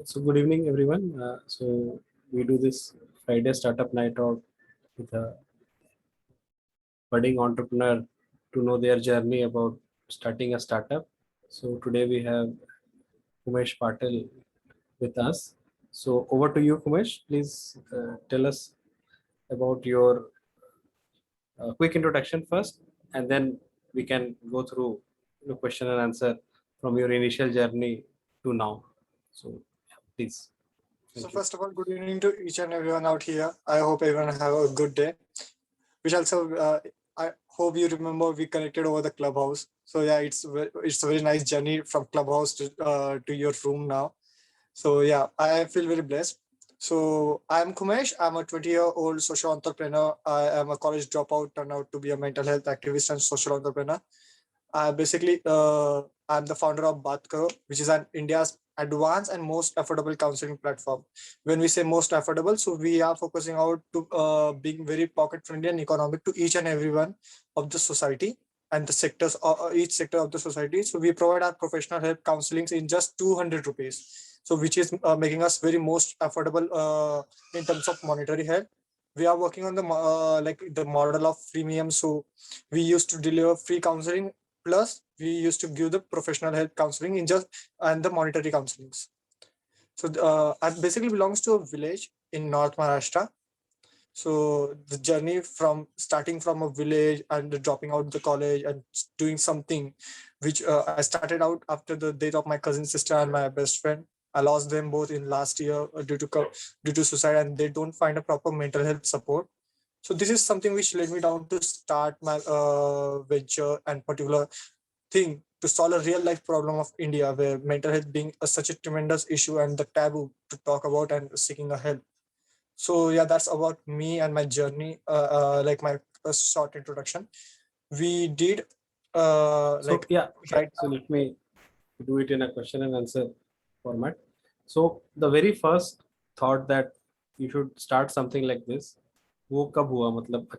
So good evening, everyone. So we do this Friday startup night out with a budding entrepreneur to know their journey about starting a startup. So today we have Kumesh Patel with us. So over to you, Kumesh. Please tell us about your quick introduction first, and then we can go through question and answer from your initial journey to now. So please. So Thank you. first of all, good evening to each and everyone out here. I hope everyone have a good day. Which also, I hope you remember we connected over the clubhouse. So yeah, it's a very nice journey from clubhouse to your room now. So yeah, I feel very blessed. So I'm Kumesh. I'm a 20-year-old social entrepreneur. I am a college dropout, turned out to be a mental health activist and social entrepreneur. I'm the founder of Baat Karo, which is an India's advanced and most affordable counseling platform. When we say most affordable, so we are focusing out to being very pocket friendly and economic to each and everyone of the society and the sectors, each sector of the society. So we provide our professional help counselings in just 200 rupees. So which is making us very most affordable in terms of monetary help. We are working on the like the model of freemium. So we used to deliver free counseling plus we used to give the professional help counseling in just and the monetary counselings. So I basically belongs to a village in North Maharashtra. So the journey from starting from a village and dropping out the college and doing something which I started out after the death of my cousin sister and my best friend. I lost them both in last year due to suicide, and they don't find a proper mental health support. So this is something which led me down to start my venture and particular thing to solve a real life problem of India, where mental health being such a tremendous issue and the taboo to talk about and seeking a help. So yeah, that's about me and my journey. Like my first short introduction. We did So like yeah, okay. right So let me do it in a question and answer format. So the very first thought that you should start something like this, वो कब हुआ मतलब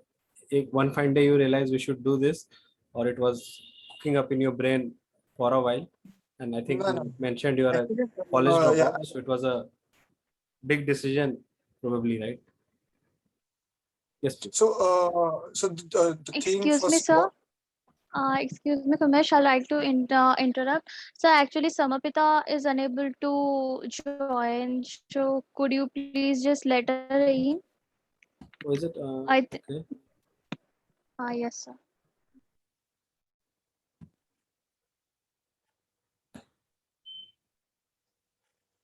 एक one fine day you realize we should do this, or it was cooking up in your brain for a while, and I think no no you mentioned you are a actually college yeah. dropout, so it was a big decision probably, right? Yes, please. So the thing Excuse me, first sir. Excuse me, Kumesh. I'd like to interrupt. So actually, Samapita is unable to join. So could you please just let her in? Oh, is it I okay? yes, sir.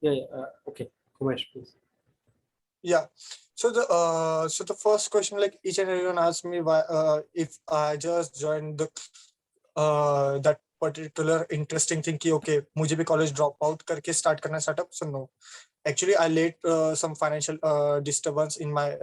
Yeah, yeah, okay. Kumesh, please. Yeah. So the first question, like each and everyone asked me why if I just joined the that particular interesting thing कि okay मुझे भी college drop out करके start करना startup. So no, actually I laid some financial disturbance in my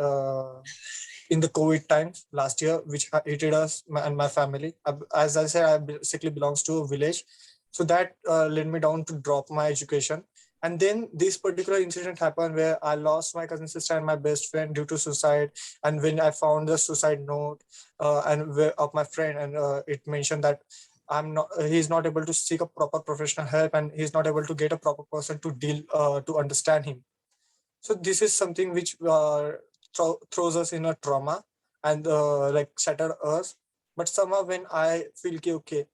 in the COVID times last year, which hit us and my family. As I said, I basically belongs to a village, so that led me down to drop my education. And then this particular incident happened where I lost my cousin sister and my best friend due to suicide. And when I found the suicide note of my friend, and it mentioned that he's not able to seek a proper professional help, and he's not able to get a proper person to deal to understand him. So this is something which throws us in a trauma and like shatter us. But somehow when I feel okay,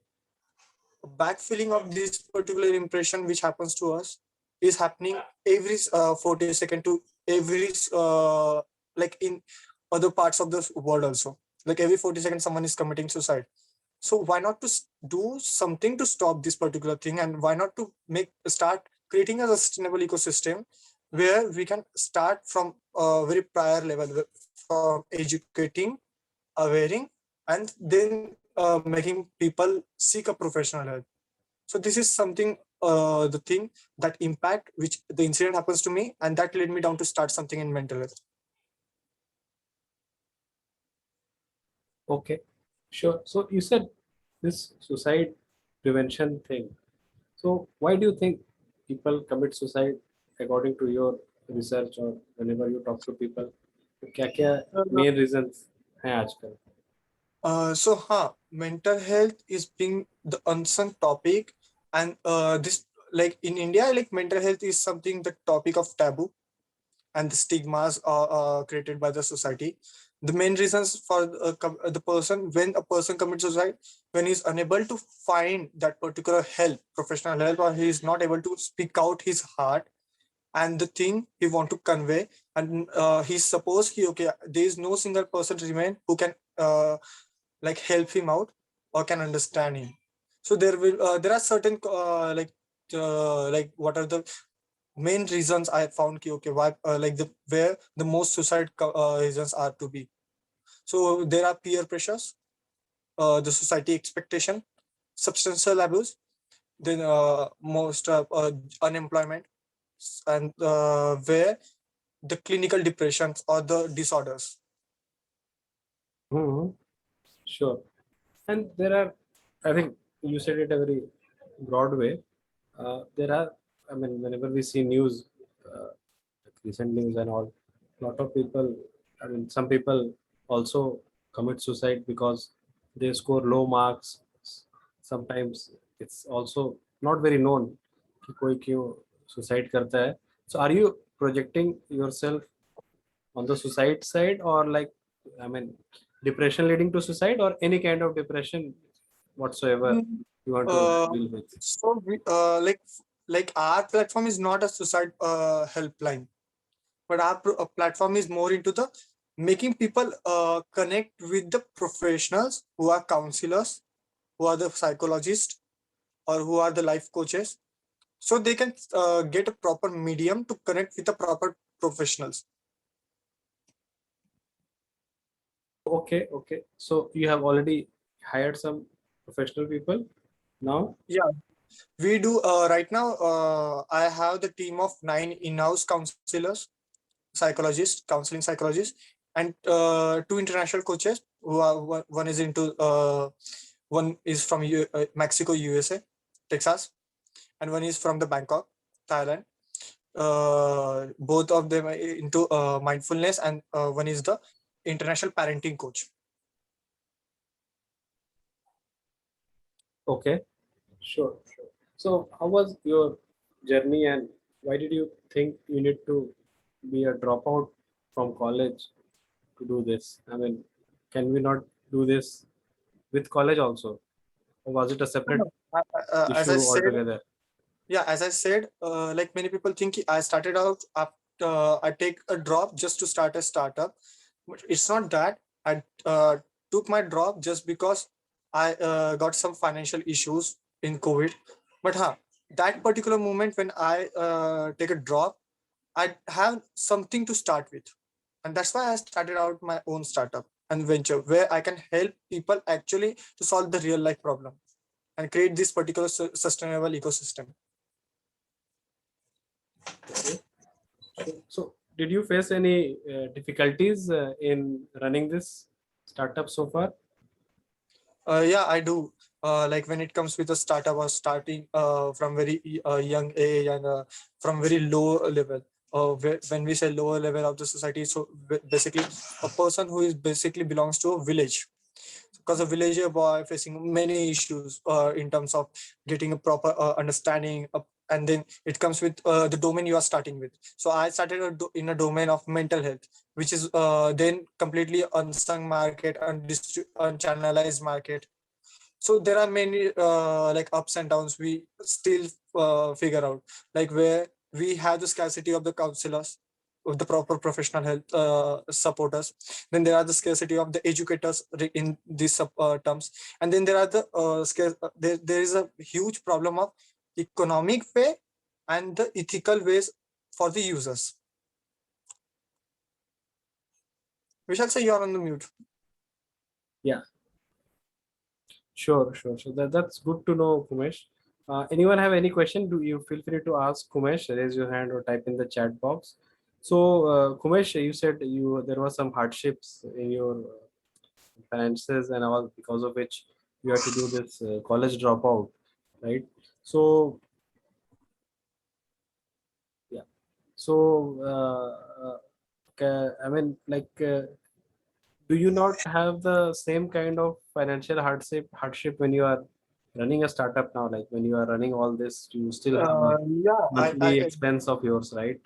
backfilling of this particular impression which happens to us is happening every 40 second to every like in other parts of the world also. Like every 40 seconds someone is committing suicide. So why not to do something to stop this particular thing, and why not to start creating a sustainable ecosystem where we can start from a very prior level, from educating, awareing, and then making people seek a professional help. So this is something the thing that impact which the incident happens to me, and that led me down to start something in mental health. Okay, sure. So you said this suicide prevention thing. So why do you think people commit suicide according to your research or whenever you talk to people? तो क्या-क्या Uh, main reasons हैं आजकल? Mental health is being the unsung topic, and this like in India, like mental health is something the topic of taboo, and the stigmas are created by the society. The main reasons for the person, when a person commits suicide, when he's unable to find that particular help, professional help, or he is not able to speak out his heart and the thing he want to convey, and he's supposed he okay, there is no single person remain who can like help him out or can understand him. So there are certain like what are the main reasons I found ki, okay, why like the where the most suicide reasons are to be. So there are peer pressures, the society expectation, substantial abuse, then most unemployment, and where the clinical depressions or the disorders. Mhm. Sure. And there are, I think you said it a very broad way. There are, I mean, whenever we see news, like recent news and all, lot of people, I mean, some people also commit suicide because they score low marks. Sometimes it's also not very known कि कोई क्यों suicide करता है. So are you projecting yourself on the suicide side, or like, I mean, depression leading to suicide, or any kind of depression whatsoever you want to Uh, deal with? so we, like our platform is not a suicide helpline, but our platform is more into the making people connect with the professionals who are counselors, who are the psychologists, or who are the life coaches, so they can get a proper medium to connect with the proper professionals. Okay, okay. So you have already hired some professional people now? Yeah, we do right now. I have the team of 9 in-house counselors, psychologists, counseling psychologists, and 2 international coaches who are one is into one is from Mexico, USA, Texas, and one is from the Bangkok, Thailand. Both of them are into mindfulness, and one is the international parenting coach. Okay, sure, sure. So how was your journey, and why did you think you need to be a dropout from college to do this? I mean, can we not do this with college also? Or was it a separate As I issue said, altogether? yeah, as I said, like many people think I started out after I take a drop just to start a startup. But it's not that. I took my drop just because I got some financial issues in COVID. But that particular moment when I take a drop, I have something to start with, and that's why I started out my own startup and venture where I can help people actually to solve the real life problem and create this particular sustainable ecosystem. Okay. So did you face any difficulties in running this startup so far? Yeah, I do. Like when it comes with a startup or starting from very young age and from very low level. When we say lower level of the society, so basically a person who is basically belongs to a village, because a villager boy facing many issues in terms of getting a proper understanding and then it comes with the domain you are starting with. So I started in a domain of mental health, which is then completely unsung market, unchannelized market. So there are many like ups and downs we still figure out, like where we have the scarcity of the counselors, of the proper professional health supporters, then there are the scarcity of the educators in these terms, and then there are the there is a huge problem of economic way and the ethical ways for the users. We shall say you're on the mute. Yeah, sure, sure. So that's good to know, Kumesh. Anyone have any question? Do you feel free to ask Kumesh? Raise your hand or type in the chat box. So, Kumesh, you said there was some hardships in your finances and all, because of which you had to do this college dropout, right? So, yeah. So, I mean, like, do you not have the same kind of financial hardship when you are running a startup now, like when you are running all this, you still have a Yeah, monthly expense of yours, right?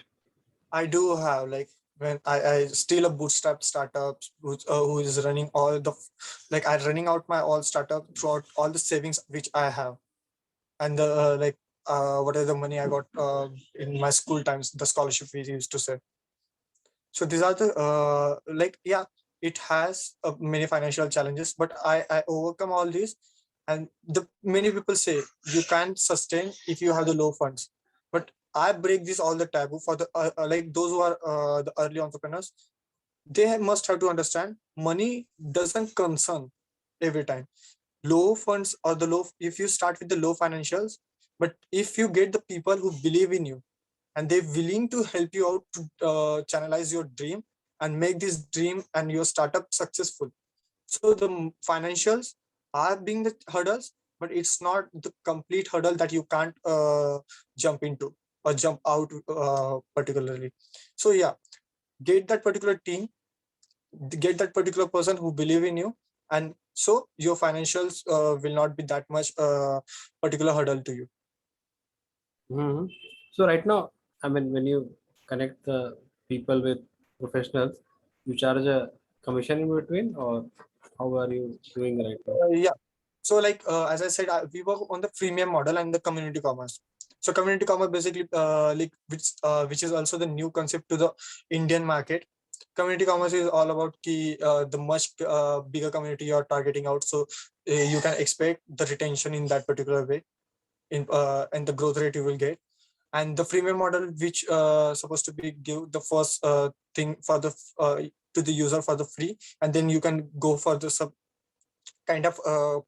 I do have, like, when I still a bootstrap startup who is running all the like I running out my all startup throughout all the savings which I have, and the what are the money I got in my school times, the scholarship we used to say. So these are the yeah, it has many financial challenges, but I overcome all these. And the many people say you can't sustain if you have the low funds, but I break this all the taboo for the like those who are the early entrepreneurs. They must have to understand money doesn't concern every time. Low funds or the low, if you start with the low financials, but if you get the people who believe in you and they're willing to help you out to channelize your dream and make this dream and your startup successful. So the financials are being the hurdles, but it's not the complete hurdle that you can't jump into or jump out particularly. So yeah, get that particular team, get that particular person who believe in you, and so your financials will not be that much particular hurdle to you. Hmm. So right now, I mean, when you connect the people with professionals, you charge a commission in between, or how are you doing right now? Yeah. So like as I said, we work on the freemium model and the community commerce. So community commerce basically like which is also the new concept to the Indian market. Community commerce is all about the much bigger community you're targeting out. So you can expect the retention in that particular way, in and the growth rate you will get. And the freemium model, which supposed to be give the first thing for the to the user for the free, and then you can go for the sub kind of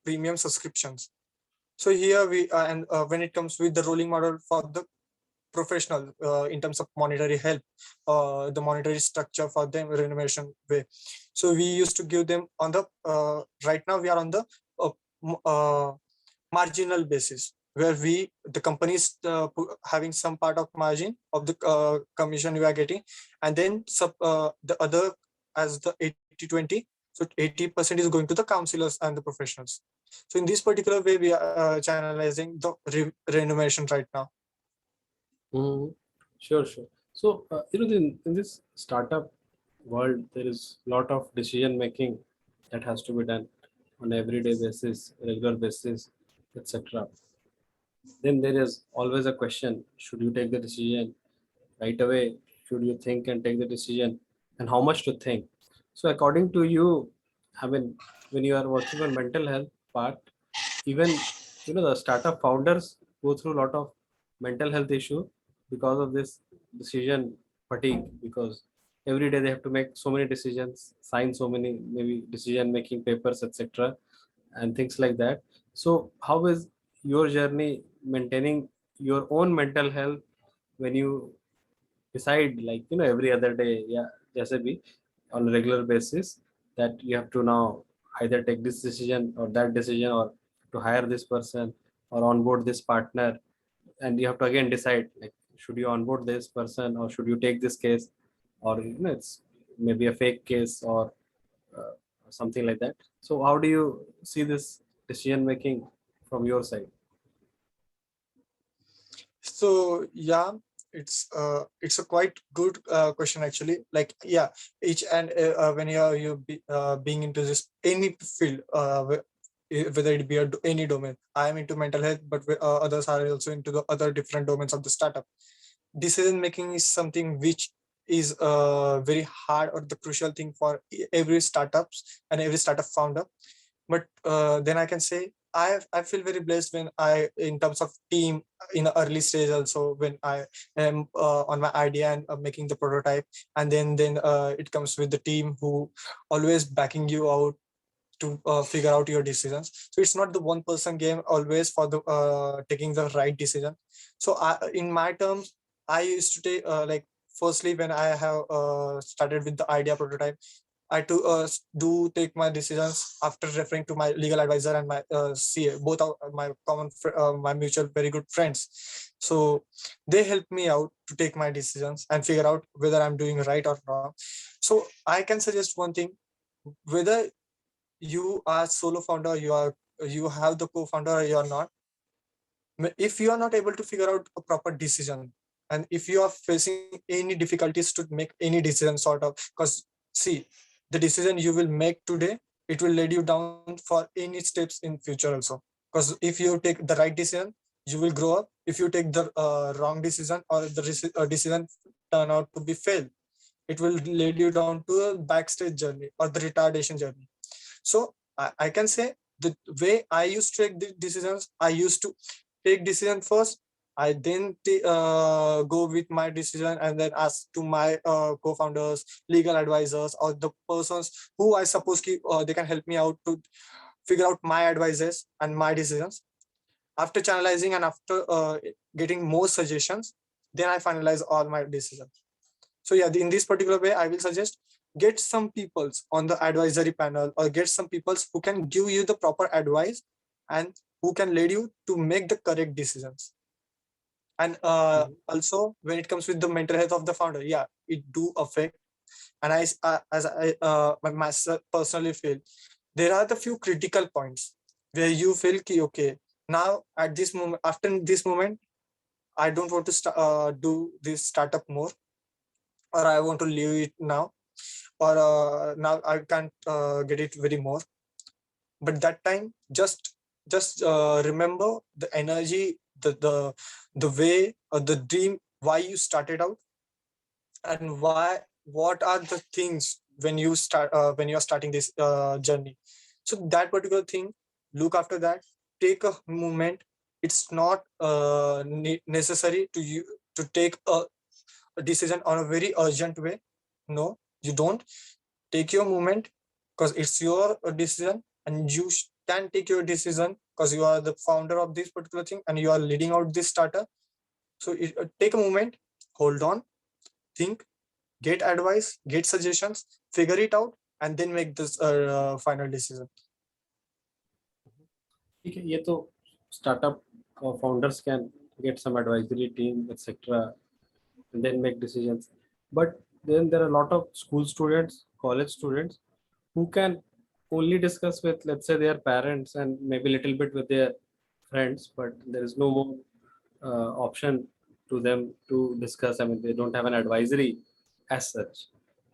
premium subscriptions. So here we and when it comes with the rolling model for the professional in terms of monetary help, the monetary structure for them remuneration way. So we used to give them on the right now we are on the uh, marginal basis, where we the companies having some part of margin of the commission you are getting, and then the other as the 80/20. So 80% is going to the counselors and the professionals. So in this particular way we are channelizing the remuneration right now. Mhm. Sure, sure. So, in this startup world, there is a lot of decision making that has to be done on everyday basis, regular basis, etc. Then there is always a question: should you take the decision right away? Should you think and take the decision, and how much to think? So, according to you, I mean, when you are working on mental health part, even the startup founders go through a lot of mental health issue because of this decision fatigue, because every day they have to make so many decisions, sign so many maybe decision making papers, etc., and things like that. So how is your journey maintaining your own mental health when you decide, like every other day, yeah, just be on a regular basis, that you have to now either take this decision or that decision, or to hire this person or onboard this partner, and you have to again decide, like, should you onboard this person or should you take this case, or it's maybe a fake case, uh, something like that. So how do you see this decision making from your side? So yeah, it's a quite good question actually. Like yeah, each and when being into this any field, whether it be any domain, I am into mental health, but others are also into the other different domains of the startup. Decision making is something which is very hard or the crucial thing for every startups and every startup founder. But then I can say I feel very blessed when I in terms of team in the early stage also, when I am on my idea and making the prototype, and then it comes with the team who always backing you out to figure out your decisions. So it's not the one person game always for the taking the right decision. So in my terms, I used to take firstly when I have started with the idea prototype, I do take my decisions after referring to my legal advisor and my CA, both are my my mutual very good friends. So they help me out to take my decisions and figure out whether I'm doing right or wrong. So I can suggest one thing: whether you are solo founder, you are you have the co-founder or you're not, if you are not able to figure out a proper decision, and if you are facing any difficulties to make any decision sort of, because see, the decision you will make today, it will lead you down for any steps in future also. Because if you take the right decision, you will grow up. If you take the wrong decision, or the decision turn out to be fail, it will lead you down to a backstage journey or the retardation journey. So I can say the way I used to take the decisions, I used to take decision first. I then go with my decision and then ask to my co-founders, legal advisors, or the persons who I suppose they can help me out to figure out my advices and my decisions. After channelizing and after getting more suggestions, then I finalize all my decisions. So yeah, in this particular way, I will suggest get some peoples on the advisory panel, or get some peoples who can give you the proper advice and who can lead you to make the correct decisions. And also when it comes with the mental health of the founder, yeah, it do affect. And as I myself personally feel, there are the few critical points where you feel okay, now at this moment, after this moment, I don't want to do this startup more, or I want to leave it now, or now I can't get it very more. But that time, just remember the energy, the way, or the dream, why you started out, and what are the things when you are starting this journey. So that particular thing, look after that, take a moment. It's not necessary to you to take a decision on a very urgent way. No, you don't. Take your moment, because it's your decision, and you can take your decision because you are the founder of this particular thing and you are leading out this startup. So take a moment, hold on, think, get advice, get suggestions, figure it out, and then make this final decision. ठीक है, ये तो startup founders can get some advisory team, etc., and then make decisions. But then there are a lot of school students, college students, who can only discuss with, let's say, their parents and maybe a little bit with their friends, but there is no more option to them to discuss. I mean, they don't have an advisory as such.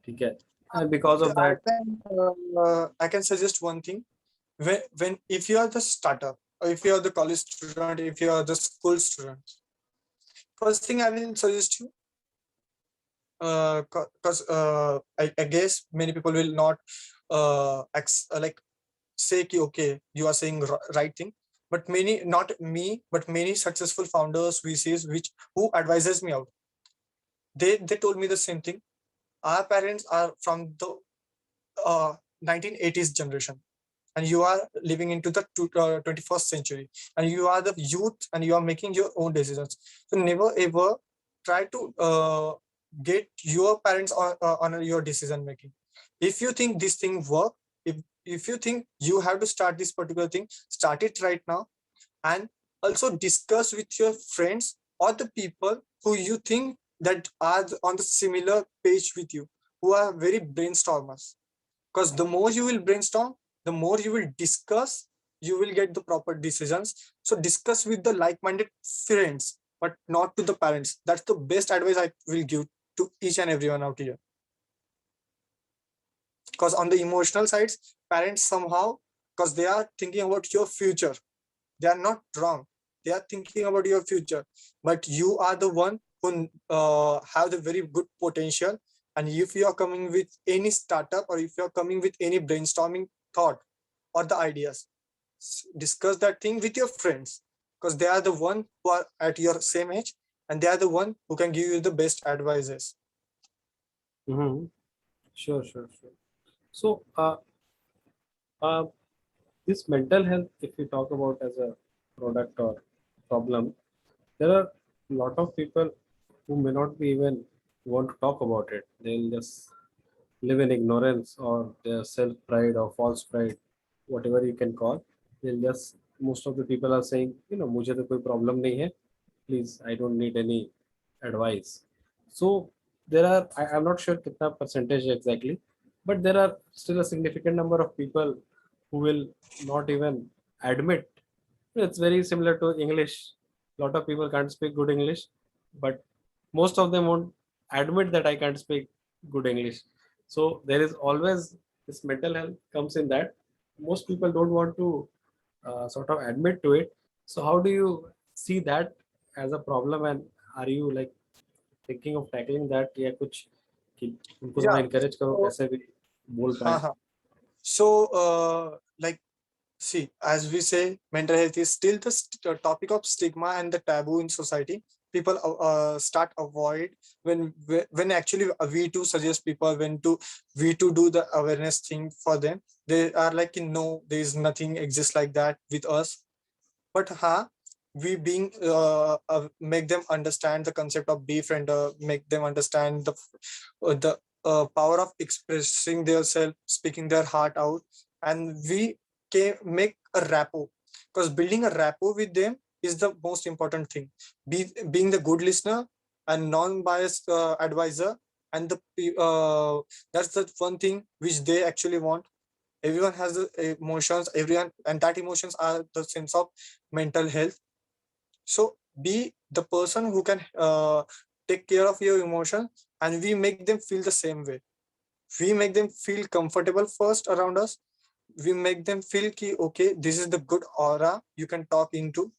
Okay. And because of that, I can suggest one thing. When if you are the startup, or if you are the college student, if you are the school student, first thing I will suggest you, because I guess many people will not like say okay, you are saying right thing, but many, not me, but many successful founders, VCs, who advises me out, they told me the same thing. Our parents are from the 1980s generation, and you are living into the 21st century, and you are the youth, and you are making your own decisions. So never ever try to get your parents on your decision making. If you think this thing work, if you think you have to start this particular thing, start it right now. And also discuss with your friends or the people who you think that are on the similar page with you, who are very brainstormers. Because the more you will brainstorm, the more you will discuss, you will get the proper decisions. So discuss with the like-minded friends, but not to the parents. That's the best advice I will give to each and everyone out here. Because on the emotional sides, parents somehow, because they are thinking about your future, they are not wrong, they are thinking about your future, but you are the one who have the very good potential. And if you are coming with any startup, or if you are coming with any brainstorming thought or the ideas, discuss that thing with your friends, because they are the one who are at your same age, and they are the one who can give you the best advices. Sure. So this mental health, if we talk about as a product or problem, there are a lot of people who may not be even want to talk about it. They'll just live in ignorance, or their self pride or false pride, whatever you can call. They'll just, most of the people are saying, मुझे तो कोई problem नहीं है, please, I don't need any advice. So there are, I'm not sure कितना percentage exactly, but there are still a significant number of people who will not even admit. It's very similar to English. A lot of people can't speak good English, but most of them won't admit that I can't speak good English. So there is always this mental health comes in that. Most people don't want to sort of admit to it. So how do you see that as a problem, and are you like thinking of tackling that या कुछ कि उनको थोड़ा Yeah. encourage करो So, कैसे भी बोल पाए? so like, see, as we say, mental health is still the topic of stigma and the taboo in society. People start avoid when actually we too suggest people when to we to do the awareness thing for them. They are like, no, there is nothing exists like that with us. But we being make them understand the concept of befriender, make them understand the power of expressing their self, speaking their heart out, and we can make a rapport, because building a rapport with them is the most important thing. Being the good listener and non-biased advisor, and that's the one thing which they actually want. Everyone has the emotions, everyone, and that emotions are the sense of mental health. So be the person who can take care of your emotions, and we make them feel the same way. We make them feel comfortable first around us. We make them feel ki, okay, this is the good aura you can talk into.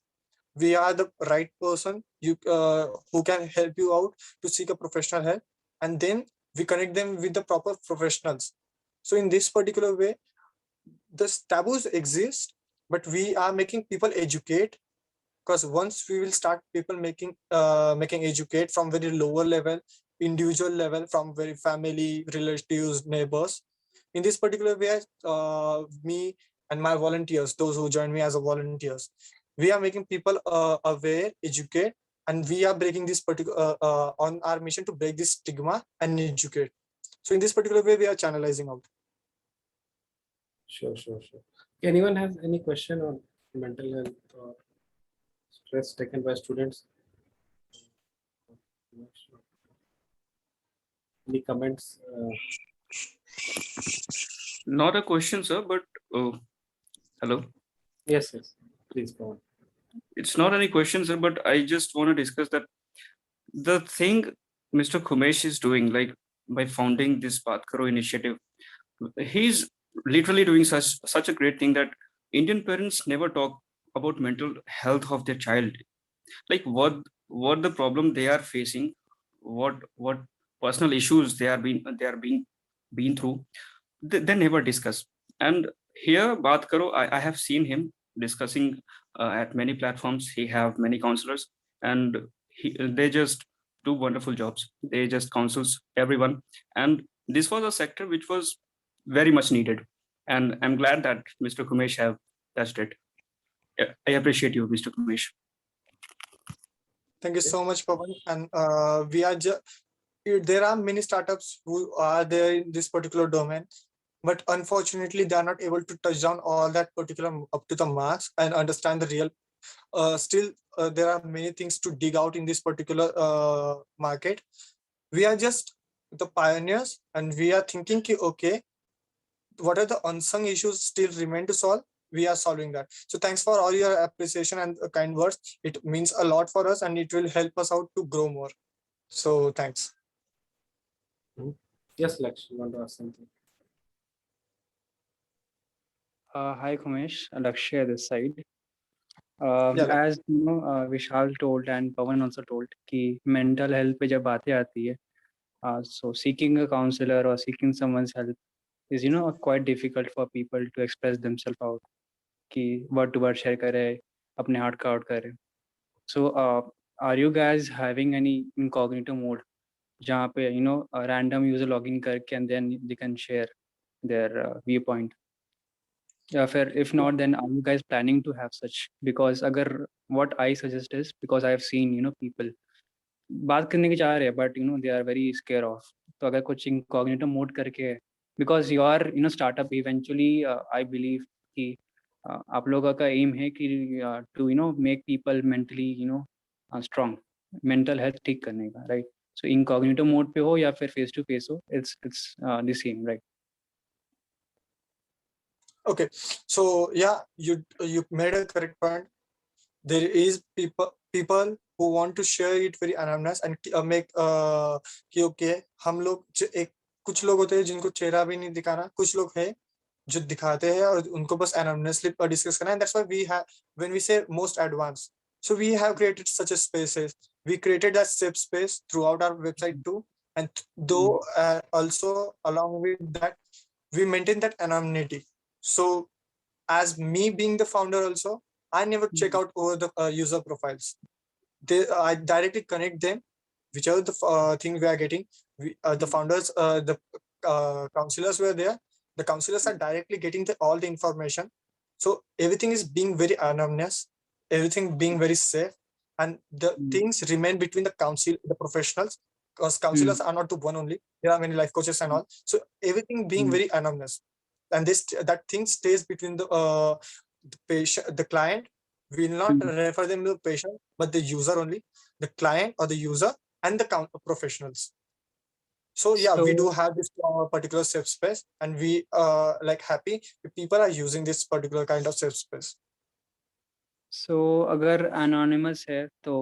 We are the right person who can help you out to seek a professional help, and then we connect them with the proper professionals. So in this particular way, the taboos exist, but we are making people educate, because once we will start people making educate from very lower level, individual level, from very family, relatives, neighbors. In this particular way, me and my volunteers, those who join me as a volunteers, we are making people aware, educate, and we are breaking this particular on our mission to break this stigma and educate. So in this particular way, we are channelizing out. Sure. Anyone has any question on mental health or stress taken by students? Any comments? Not a question, sir, but hello. Yes, please go on. It's not any question, sir, but I just want to discuss that the thing Mr. Kumesh is doing, like by founding this Baat Karo initiative, he's literally doing such a great thing that Indian parents never talk about mental health of their child. Like what the problem they are facing, what personal issues they are being through, they never discuss. And here Baat Karo, I have seen him discussing at many platforms. He have many counselors, and they just do wonderful jobs. They just counsels everyone, and this was a sector which was very much needed. And I'm glad that Mr. Kumesh have touched it. I appreciate you, Mr. Kumesh. Thank you so much, Pawan. And we are there are many startups who are there in this particular domain, but unfortunately they are not able to touch down all that particular up to the marks and understand the real. Still, there are many things to dig out in this particular market. We are just the pioneers, and we are thinking, okay, what are the unsung issues still remain to solve? We are solving that. So thanks for all your appreciation and kind words. It means a lot for us, and it will help us out to grow more. So thanks. Yes, Laksh, you want to ask something? Hi, Kumesh. Lakshya this side. Yeah, As you know, Vishal told and Pawan also told कि mental health पे जब बातें आती है, so seeking a counselor or seeking someone's help is quite difficult for people to express themselves out कि word to word share करे, अपने heart का out करे. So are you guys having any incognito mode जहाँ पे a random user login करके and then they can share their viewpoint? Yeah, fair. If not, then are you guys planning to have such? Because agar what I suggest is, because I have seen people बात करने की चाह रहे हैं, but they are very scared of. तो अगर कुछ incognito mode करके, because your startup eventually I believe कि आप लोगों का aim है कि to make people mentally strong, mental health ठीक करने का, right? So incognito mode पे हो या फिर face to face हो, it's the same, right? Okay, so yeah, you made a correct point. There is people who want to share it very anonymous and make कि okay हम लोग एक कुछ लोग होते हैं जिनको चेहरा भी नहीं दिखाना, कुछ लोग हैं जो दिखाते हैं और उनको बस anonymously डिस्कस करना है. That's why we have, when we say most advanced, so we have created such a spaces. We created that safe space throughout our website too, and though also along with that we maintain that anonymity. So as me being the founder also, I never check out over the user profiles. I directly connect them, whichever the thing we are getting. The founders, the counselors were there. The counselors are directly getting all the information. So everything is being very anonymous, everything being very safe, and the things remain between the professionals, because counselors are not the one only. There are many life coaches and all. So everything being very anonymous, and that thing stays between the patient, the client. We will not refer them to the patient, but the user only, the client or the user and the professionals. So yeah, we do have this particular safe space, and we like happy if people are using this particular kind of safe space. सो अगर anonymous है तो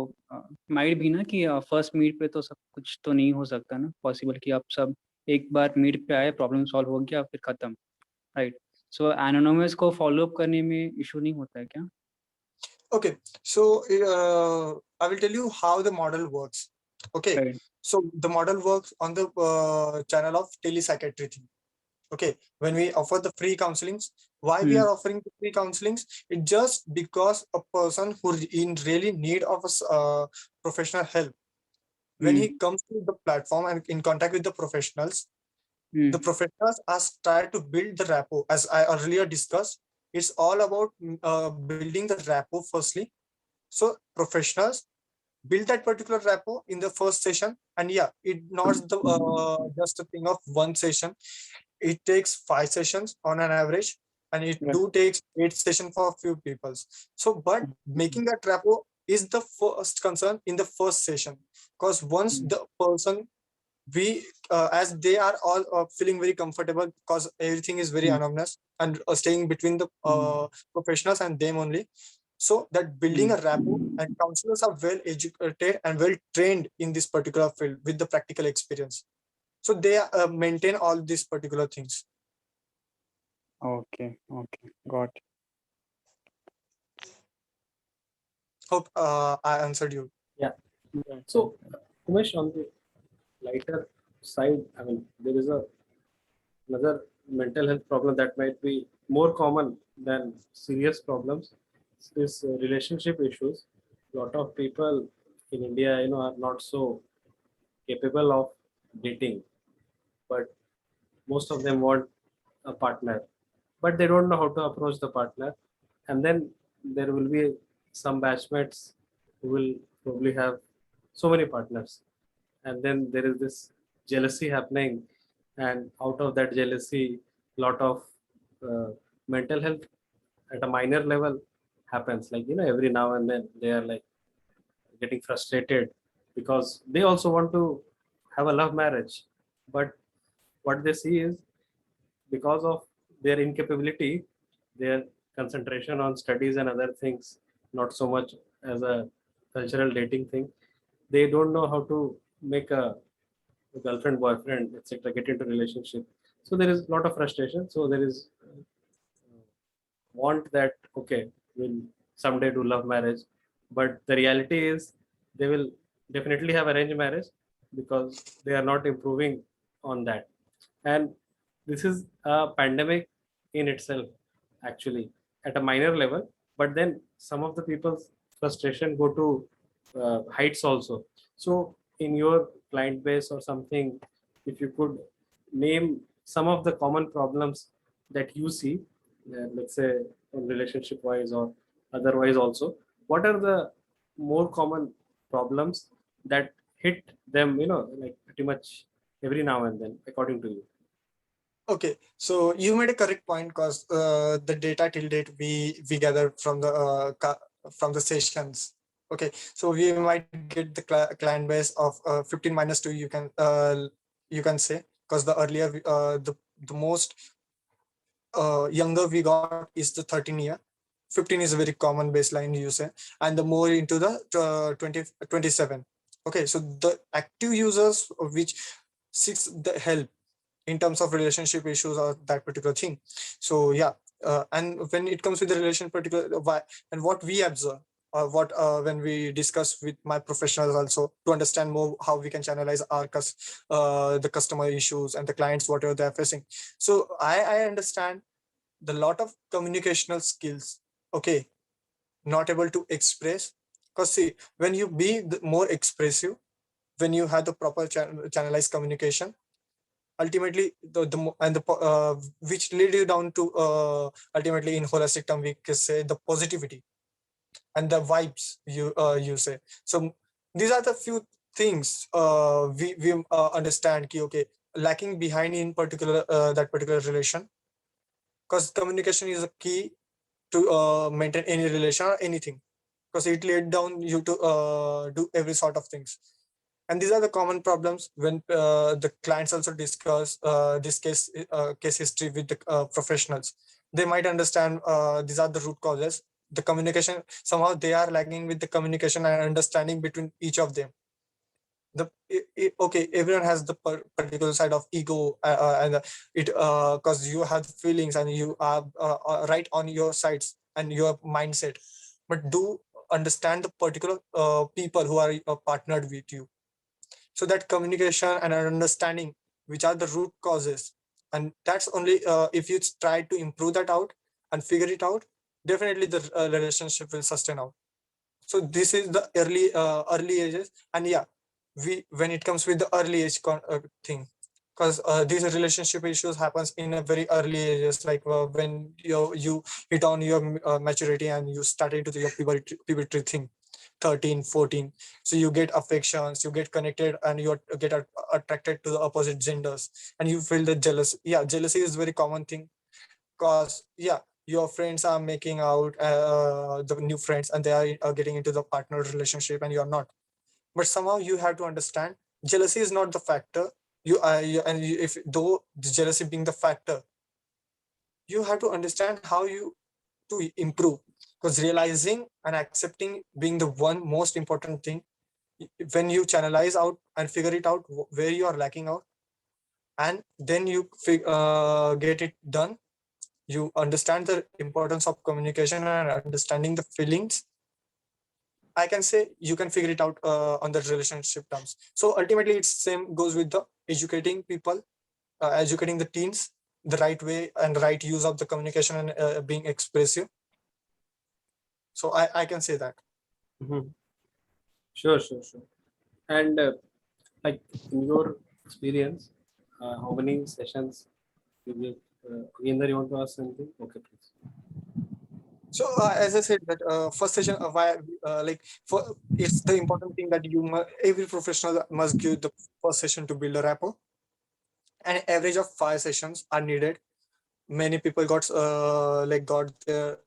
might भी ना कि first meet पे तो सब कुछ तो नहीं हो सकता ना पॉसिबल कि आप सब एक बार मीट पे आए प्रॉब्लम सॉल्व हो गया फिर खत्म राइट सो एनोनिमस को फॉलो अप करने में इशू नहीं होता है क्या Okay, so I will tell you how the model works. Okay, Right. so the model works on the channel of telepsychiatry thing. Okay, when we offer the free counselings, why we are offering the free counselings? It just because a person who in really need of professional help, when he comes to the platform and in contact with the professionals, the professionals are trying to build the rapport. As I earlier discussed, it's all about building the rapport firstly. So professionals build that particular rapport in the first session, and yeah, it not the just a thing of one session. It takes 5 sessions on an average, and it Right. do takes 8 sessions for a few people. So but making that rapport is the first concern in the first session, because once the person we as they are all feeling very comfortable, because everything is very anonymous and staying between the professionals and them only, so that building a rapport, and counselors are well educated and well trained in this particular field with the practical experience, so they maintain all these particular things. Okay, got it. Hope I answered you. So, Umesh, on the lighter side, I mean, there is another mental health problem that might be more common than serious problems. Is relationship issues. A lot of people in India, are not so capable of dating, but most of them want a partner, but they don't know how to approach the partner. And then there will be some batchmates who will probably have so many partners, and then there is this jealousy happening, and out of that jealousy, lot of mental health at a minor level happens. Like every now and then they are like getting frustrated because they also want to have a love marriage, but what they see is, because of their incapability, their concentration on studies and other things, not so much as a cultural dating thing, they don't know how to make a girlfriend, boyfriend, etc., get into relationship. So there is a lot of frustration. So there is want that, okay, we'll someday do love marriage, but the reality is they will definitely have arranged marriage because they are not improving on that. And this is a pandemic in itself, actually, at a minor level. But then some of the people's frustration go to heights also. So in your client base or something, if you could name some of the common problems that you see, let's say relationship wise or otherwise also, what are the more common problems that hit them, like pretty much every now and then, according to you? Okay, so you made a correct point, because the data till date we gather from the sessions. Okay, so we might get the client base of 15 minus 2, you can say, because the earlier the most younger we got is the 13 year. 15 is a very common baseline you say, and the more into the 27. Okay, so the active users which seeks the help in terms of relationship issues or that particular thing. So yeah, and when it comes with the relation particular why and what we observe, or what when we discuss with my professionals also to understand more how we can channelize our the customer issues and the clients whatever they're facing. So I understand the lot of communicational skills, okay, not able to express, because see, when you be more expressive, when you have the proper channelized communication, ultimately which lead you down to ultimately in holistic term we can say the positivity and the vibes you say. So these are the few things we understand ki, okay, lacking behind in particular that particular relation, because communication is a key to maintain any relation or anything, because it laid down you to do every sort of things. And these are the common problems when the clients also discuss this case history with the professionals. They might understand these are the root causes. The communication, somehow they are lagging with the communication and understanding between each of them. Okay, everyone has the particular side of ego, and it because you have feelings and you are right on your sides and your mindset, but do understand the particular people who are partnered with you. So that communication and understanding which are the root causes, and that's only if you try to improve that out and figure it out, definitely the relationship will sustain out. So this is the early ages. And yeah, we when it comes with the early age thing, because these relationship issues happens in a very early ages, like when you hit on your maturity and you start into your puberty thing, 13 14. So you get affections, you get connected, and you get attracted to the opposite genders, and you feel the jealousy. Yeah, jealousy is very common thing, because yeah, your friends are making out the new friends and they are getting into the partner relationship and you're not. But somehow you have to understand jealousy is not the factor. If though the jealousy being the factor, you have to understand how you to improve, because realizing and accepting being the one most important thing. When you channelize out and figure it out where you are lacking out, and then you get it done, you understand the importance of communication and understanding the feelings, I can say you can figure it out on the relationship terms. So ultimately it's same goes with the educating people, educating the teens the right way and right use of the communication and being expressive. So I can say that. Mhm. Sure. And like in your experience, how many sessions you give? Inder, you want to ask something? Okay, please. So as I said that first session why like for it's the important thing that every professional must give the first session to build a rapport. An average of 5 sessions are needed. Many people got their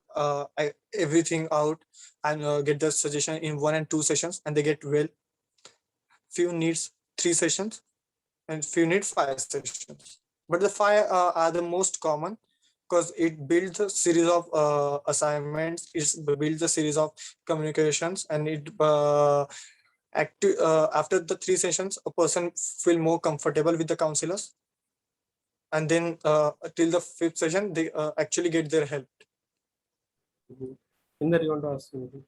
everything out and get the suggestion in 1 and 2 sessions and they get well. Few needs 3 sessions and few need 5 sessions, but the 5 are the most common, because it builds a series of assignments, it builds a series of communications, and it after the 3 sessions a person feel more comfortable with the counselors, and then till the 5th session they actually get their help. Mhm. Inder, you want to ask something?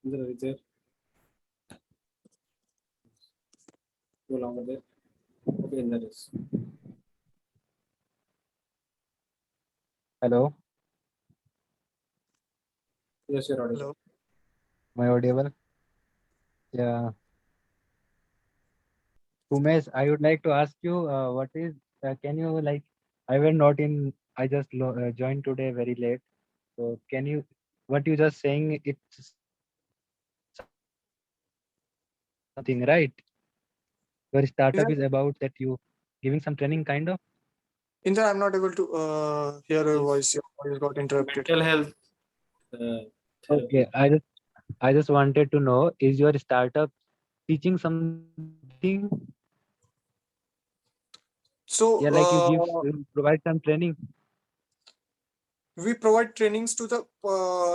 Inder, are you there? No longer there. Okay, Inder is. Hello, Yes, you're audible. Hello. am I audible? Yeah. Umesh, I would like to ask you, what is, can you like, I were not in, I just joined today very late. So can you, what you just saying, it's something, right? Your startup is about that you giving some training kind of? Indra, I'm not able to hear your Yes. voice. Your voice got interrupted. Mental health therapy. Okay, I just wanted to know, is your startup teaching something? So Yeah, like you provide some training. we provide trainings to the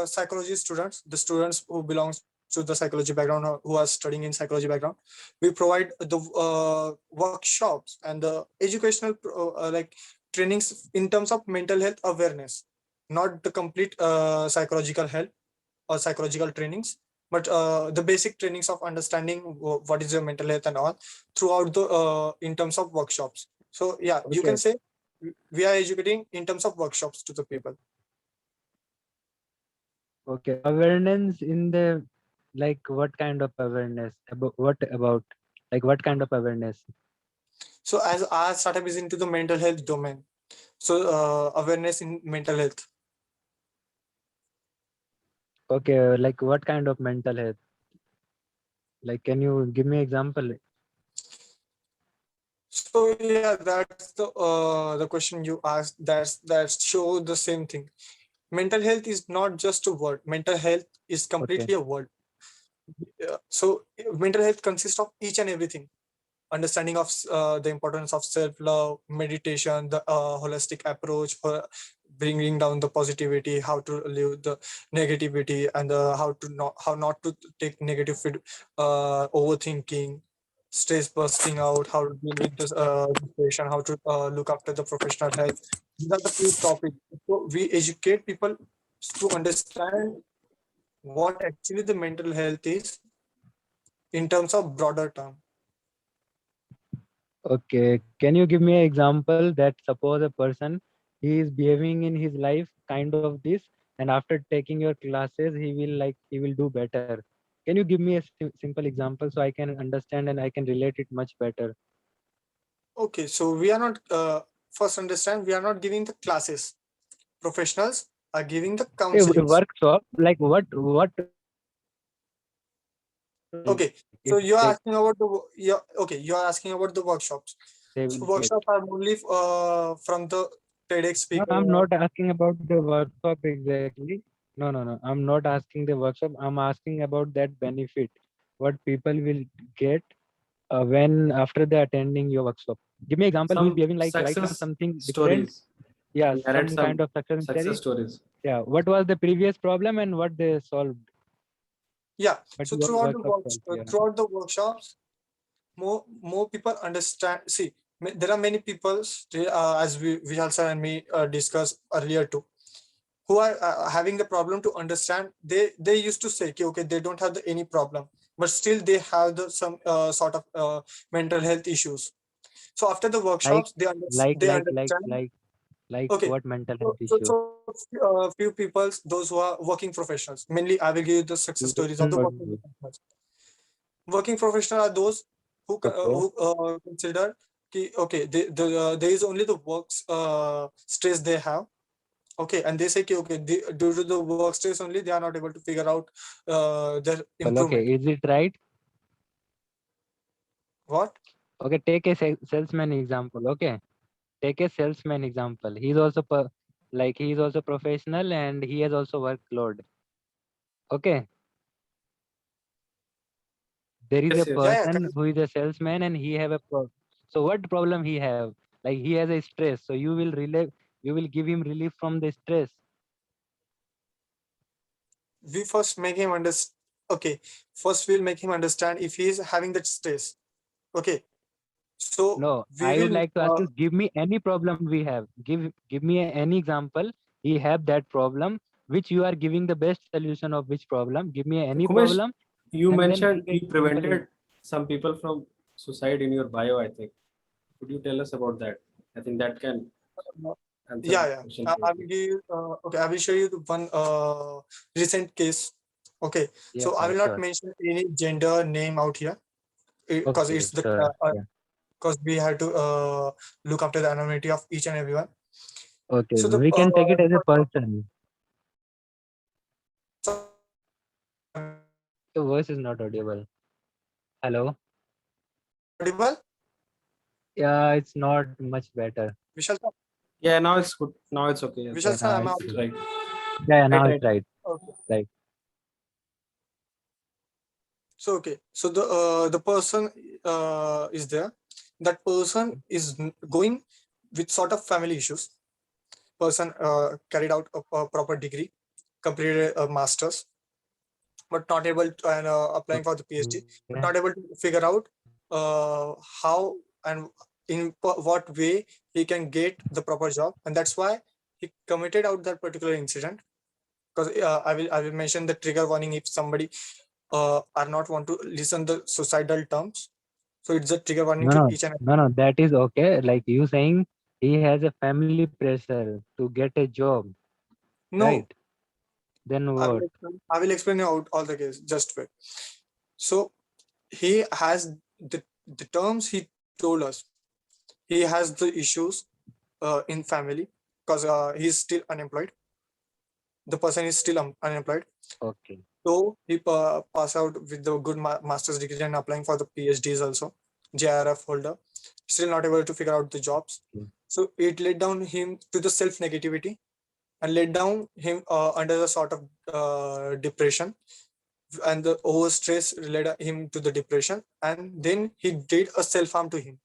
psychology students, the students who belongs to the psychology background or who are studying in psychology background. We provide the workshops and the educational like trainings in terms of mental health awareness, not the complete psychological health or psychological trainings, but the basic trainings of understanding what is your mental health and all throughout the in terms of workshops. So yeah, you Okay. can say we are educating in terms of workshops to the people. Okay. Awareness in the, like, what kind of awareness? About like what kind of awareness? So as our startup is into the mental health domain, so awareness in mental health. Okay, like what kind of mental health? Like, can you give me example? So yeah, that's the question you asked. That's show the same thing. Mental health is not just a word. Mental health is Okay. completely a word. So mental health consists of each and everything. Understanding of the importance of self-love, meditation, the holistic approach for bringing down the positivity, how to live the negativity, and how not to take negative overthinking, stress busting out, how to deal with this situation, how to look after the professional health. These are the few topics. So we educate people to understand what actually the mental health is in terms of broader term. Okay. Can you give me an example that suppose a person, he is behaving in his life kind of this, and after taking your classes, he will do better. Can you give me a simple example so I can understand and I can relate it much better? Okay, so we are not first understand we are not giving the classes. Professionals are giving the A counselings. workshop, like what? Okay, If so you are they asking about you are asking about the workshops. they So will get. workshops are only from the TEDx No, speaker. I'm not asking about the workshop exactly. No. I'm not asking the workshop. I'm asking about that benefit. What people will get when after they attending your workshop. Give me example who is Some behaving like right now success something different. stories. Yeah, Narrate some kind some of success success story. stories. Yeah, what was the previous problem and what they solved? Yeah. What So your workshop solved? Yeah. throughout the workshops, more people understand. See, there are many people as we also and me discussed earlier too, who are having the problem to understand. They used to say okay, they don't have any problem, but still they have some sort of mental health issues. So after the Like workshops like they like like understand. like like Okay, what mental so health issue? few people, those who are working professionals, mainly I will give you the success stories of the working professionals. Working professional are those Okay. who consider okay, there is only the works stress they have. Okay, and they say okay, due to the work stress only they are not able to figure out their Well, okay, improvement. is it right? What? Okay, take a salesman example. Okay, take a salesman example. He's also like he is also professional and he has also workload. Okay, there is a Yes, yes. Yeah, yeah, person correct. who is a salesman and he have a so what problem he have? Like he has a stress, so you will give him relief from the stress. We first make him understand. Okay, first we'll make him understand if he is having that stress. Okay, so No, we I would will like to ask you, give me any problem we have. Give me any example. He have that problem, which you are giving the best solution of which problem. Give me any Kumesh, problem, you and then mentioned give a you simple. prevented some people from suicide in your bio, I think. Could you tell us about that? I think that can answer yeah, the yeah. question I will correctly. give you, okay, I will show you the one recent case. Okay, Yeah, so I will not sure. mention any gender name out here because Okay, it's the sure. Yeah. because we have to look after the anonymity of each and everyone. Okay, So the we can take it as a person. Your voice is not audible. Hello. audible, Yeah, it's not much better. Vishal sir? Yeah, now it's good. Now it's okay. Yes, Vishal yes. sir, Now am I it's It's audible? right. yeah, Right, now it's right. right. Okay. Right. So okay, so the person is there. That person is going with sort of family issues. Person carried out a proper degree, completed a master's, but not able to, and applying for the PhD, but not able to figure out how and in what way he can get the proper job, and that's why he committed out that particular incident. Because I will mention the trigger warning if somebody are not want to listen the suicidal terms. So it's a trigger warning to each and No, that is okay. Like you saying he has a family pressure to get a job, no. right? Then I what? I will explain you out all the case. Just wait. So he has the terms he told us. He has the issues in family because he's still unemployed. The person is still unemployed. Okay. So he pass out with the good master's degree and applying for the PhDs also, JRF holder. Still not able to figure out the jobs. Mm. So it led down him to the self negativity and led down him under the sort of depression, and the over stress led him to the depression, and then he did a self harm to him.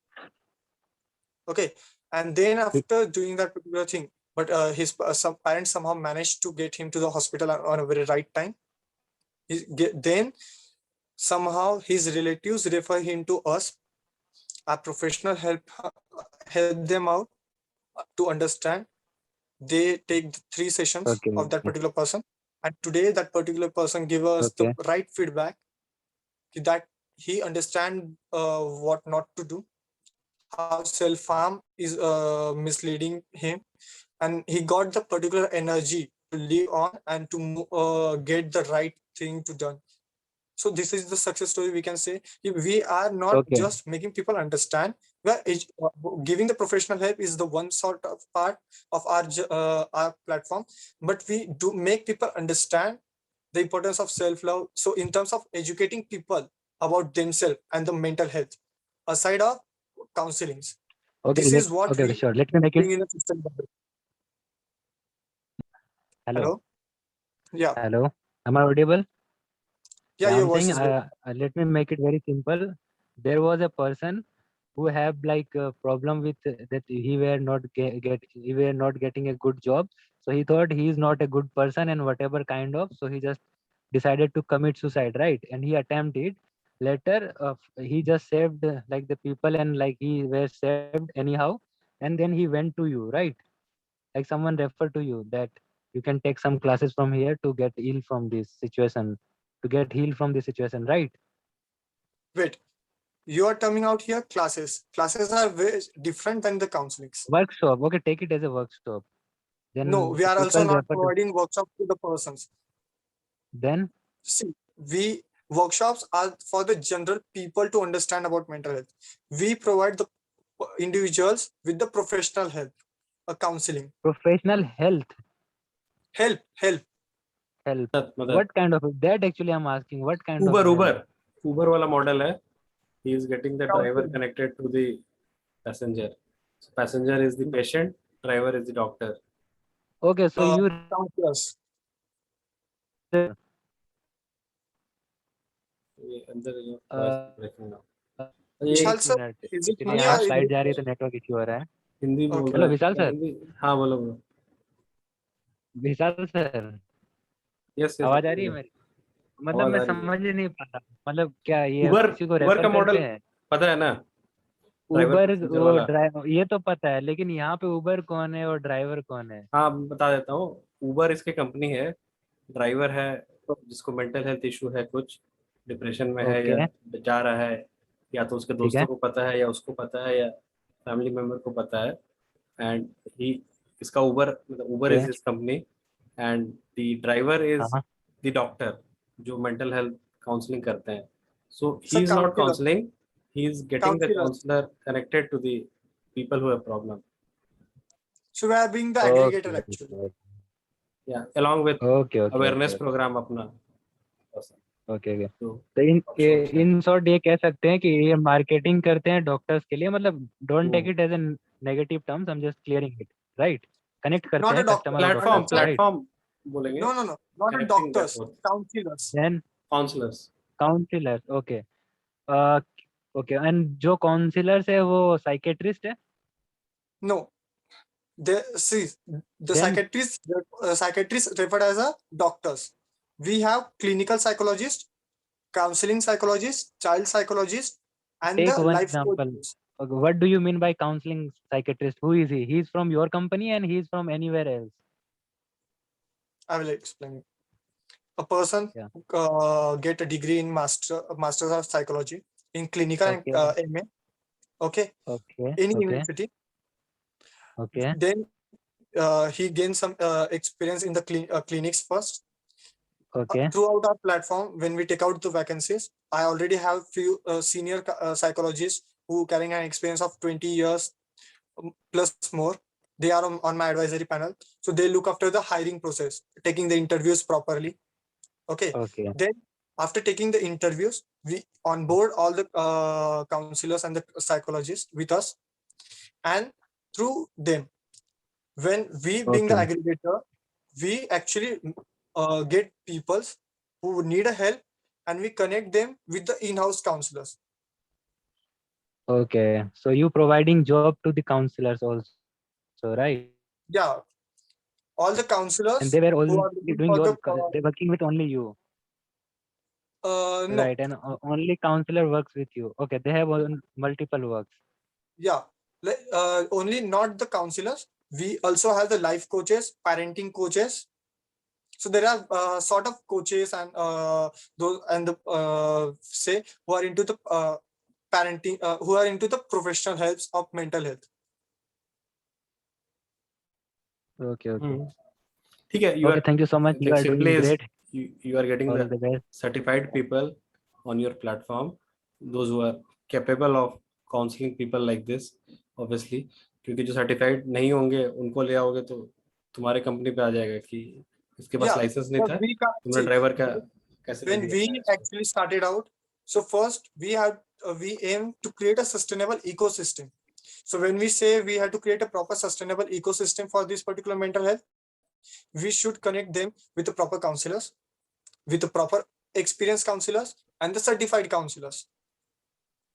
Okay, and then after doing that particular thing, but his some parents somehow managed to get him to the hospital on a very right time. Then somehow his relatives refer him to us. Our professional help them out to understand. They take the 3 sessions Okay. of that particular person, and today that particular person give us the Okay. right feedback that he understand what not to do, how self harm is misleading him, and he got the particular energy to live on and to get the right thing to done. So this is the success story we can say. We are not Okay. just making people understand, we are giving the professional help is the one sort of part of our platform, but we do make people understand the importance of self-love. So in terms of educating people about themselves and the mental health aside of counselings, Okay. this is what Okay. we Sure. Let me make it. bring in a system. Hello. Yeah, Hello. Am I audible? yeah, Yeah, your I'm voice saying, is good. let me make it very simple. There was a person who have like a problem with that he were not getting a good job. So he thought he is not a good person and whatever kind of. So he just decided to commit suicide, right? And he attempted. Later, he just saved like the people and like he were saved anyhow. And then he went to you, right? Like someone referred to you that you can take some classes from here to get ill from this situation, to get healed from this situation, right? Wait, you are terming out here classes. Classes are very different than the counselings. Workshop. Okay, take it as a workshop. Then No, we the are also people not refer to providing workshops to the persons. then See, we workshops are for the general people to understand about mental health. We provide the individuals with the professional help, a counseling professional help. help. मतलब What kind of that actually I'm asking? What kind of Uber help? Uber वाला model है. He is getting the driver Counseling. connected to the passenger. So passenger is the patient, driver is the doctor. Okay, so you Counselors. ये अंदर जो uh, voice breaking now. ये विशाल एक sir, minute is it actually me यहाँ or is slide it जा रही है you? तो नेटवर्क इश्यू हो रहा है. हिंदी बोल Okay. रहा हेलो है. विशाल सर. हिंदी हाँ बोलो. विशाल सर, यस यस आवाज आ रही है मेरी? मतलब आवाज मैं आ रही है. समझ ही नहीं पा रहा. मतलब क्या ये उबर किसी को उबर रेफर का करते मॉडल हैं? पता है ना, ड्राइवर उबर पैसेंजर वो वाला. ड्राइवर ये तो पता है, लेकिन यहाँ पे उबर कौन है और ड्राइवर कौन है? हाँ बता देता हूँ. उबर इसकी कंपनी है, ड्राइवर है जिसको मेंटल हेल्थ इशू है, कुछ डिप्रेशन में है या ओके, जा रहा है, या तो उसके ठीक है. दोस्तों को पता है या उसको पता है या फैमिली मेंबर को पता है. एंड ही इसका उबर मतलब Uber is okay, his company and the driver is हाँ, द डॉक्टर जो मेंटल हेल्थ काउंसलिंग करते हैं. So Sir, he is not counselor. Counselling, he is getting the Counselors. counselor connected to the people who have problem. So we are being the okay, aggregator actually. Yeah, along with okay, okay, awareness okay, program अपना. Okay, okay. तो तो workshops हैं. In short ये कह सकते हैं कि ये मार्केटिंग करते हैं डॉक्टर्स के लिए. मतलब don't take it as a negative terms, I am just clearing it, right? Connect करते Not a हैं doctor. कस्टमर और प्लेटफॉर्म डॉक्टर को, राइट? प्लेटफॉर्म बोलेंगे. No. Not a Connecting doctors. that both. Counselors. Then Counselors. Counsellors, okay. Okay, and जो counsellors है वो psychiatrist है? No, they see the then psychiatrists referred as a doctors. We have clinical psychologists, counseling psychologists, child psychologists, and take the one life example. coaches. What do you mean by counselling psychiatrist? Who is he is from your company and he is from anywhere else? I will explain. A person Yeah. get a degree in masters of psychology in clinical and Okay. MA. Okay, Okay. any Okay. university. Okay. Then he gains some experience in the clinics first. Okay. Throughout our platform, when we take out the vacancies, I already have few senior psychologists who carrying an experience of 20 years plus more. They are on my advisory panel, so they look after the hiring process, taking the interviews properly. Okay, Okay. then after taking the interviews, we onboard all the counselors and the psychologists with us, and through them, when we being the Okay. aggregator, we actually get peoples who need a help, and we connect them with the in-house counselors. Okay. So you providing job to the counselors also, right? Yeah, all the And they were counselors only who are doing looking your, for the they're working with only you, no, right? And only counselor works with you. Okay. They have multiple works. yeah, only not the counselors. We also have the life coaches, parenting coaches. So there are sort of coaches and those and the say who are into the parenting, who are into the professional helps of mental health. Okay. Okay. ठीक है, you Okay. are Thank you so much. You like are simply doing is great. you are getting All the the best. certified people on your platform, those who are capable of counseling people like this, obviously, क्योंकि जो certified नहीं होंगे उनको ले आओगे तो तुम्हारे company पे आ जाएगा कि इसके पास Yeah, लाइसेंस नहीं but था, we can't तुमने see ड्राइवर का कैसे ले when दिया we था इसको? actually started out. So first we aim to create a sustainable ecosystem. So when we say we have to create a proper sustainable ecosystem for this particular mental health, we should connect them with the proper counselors, with the proper experienced counselors and the certified counselors.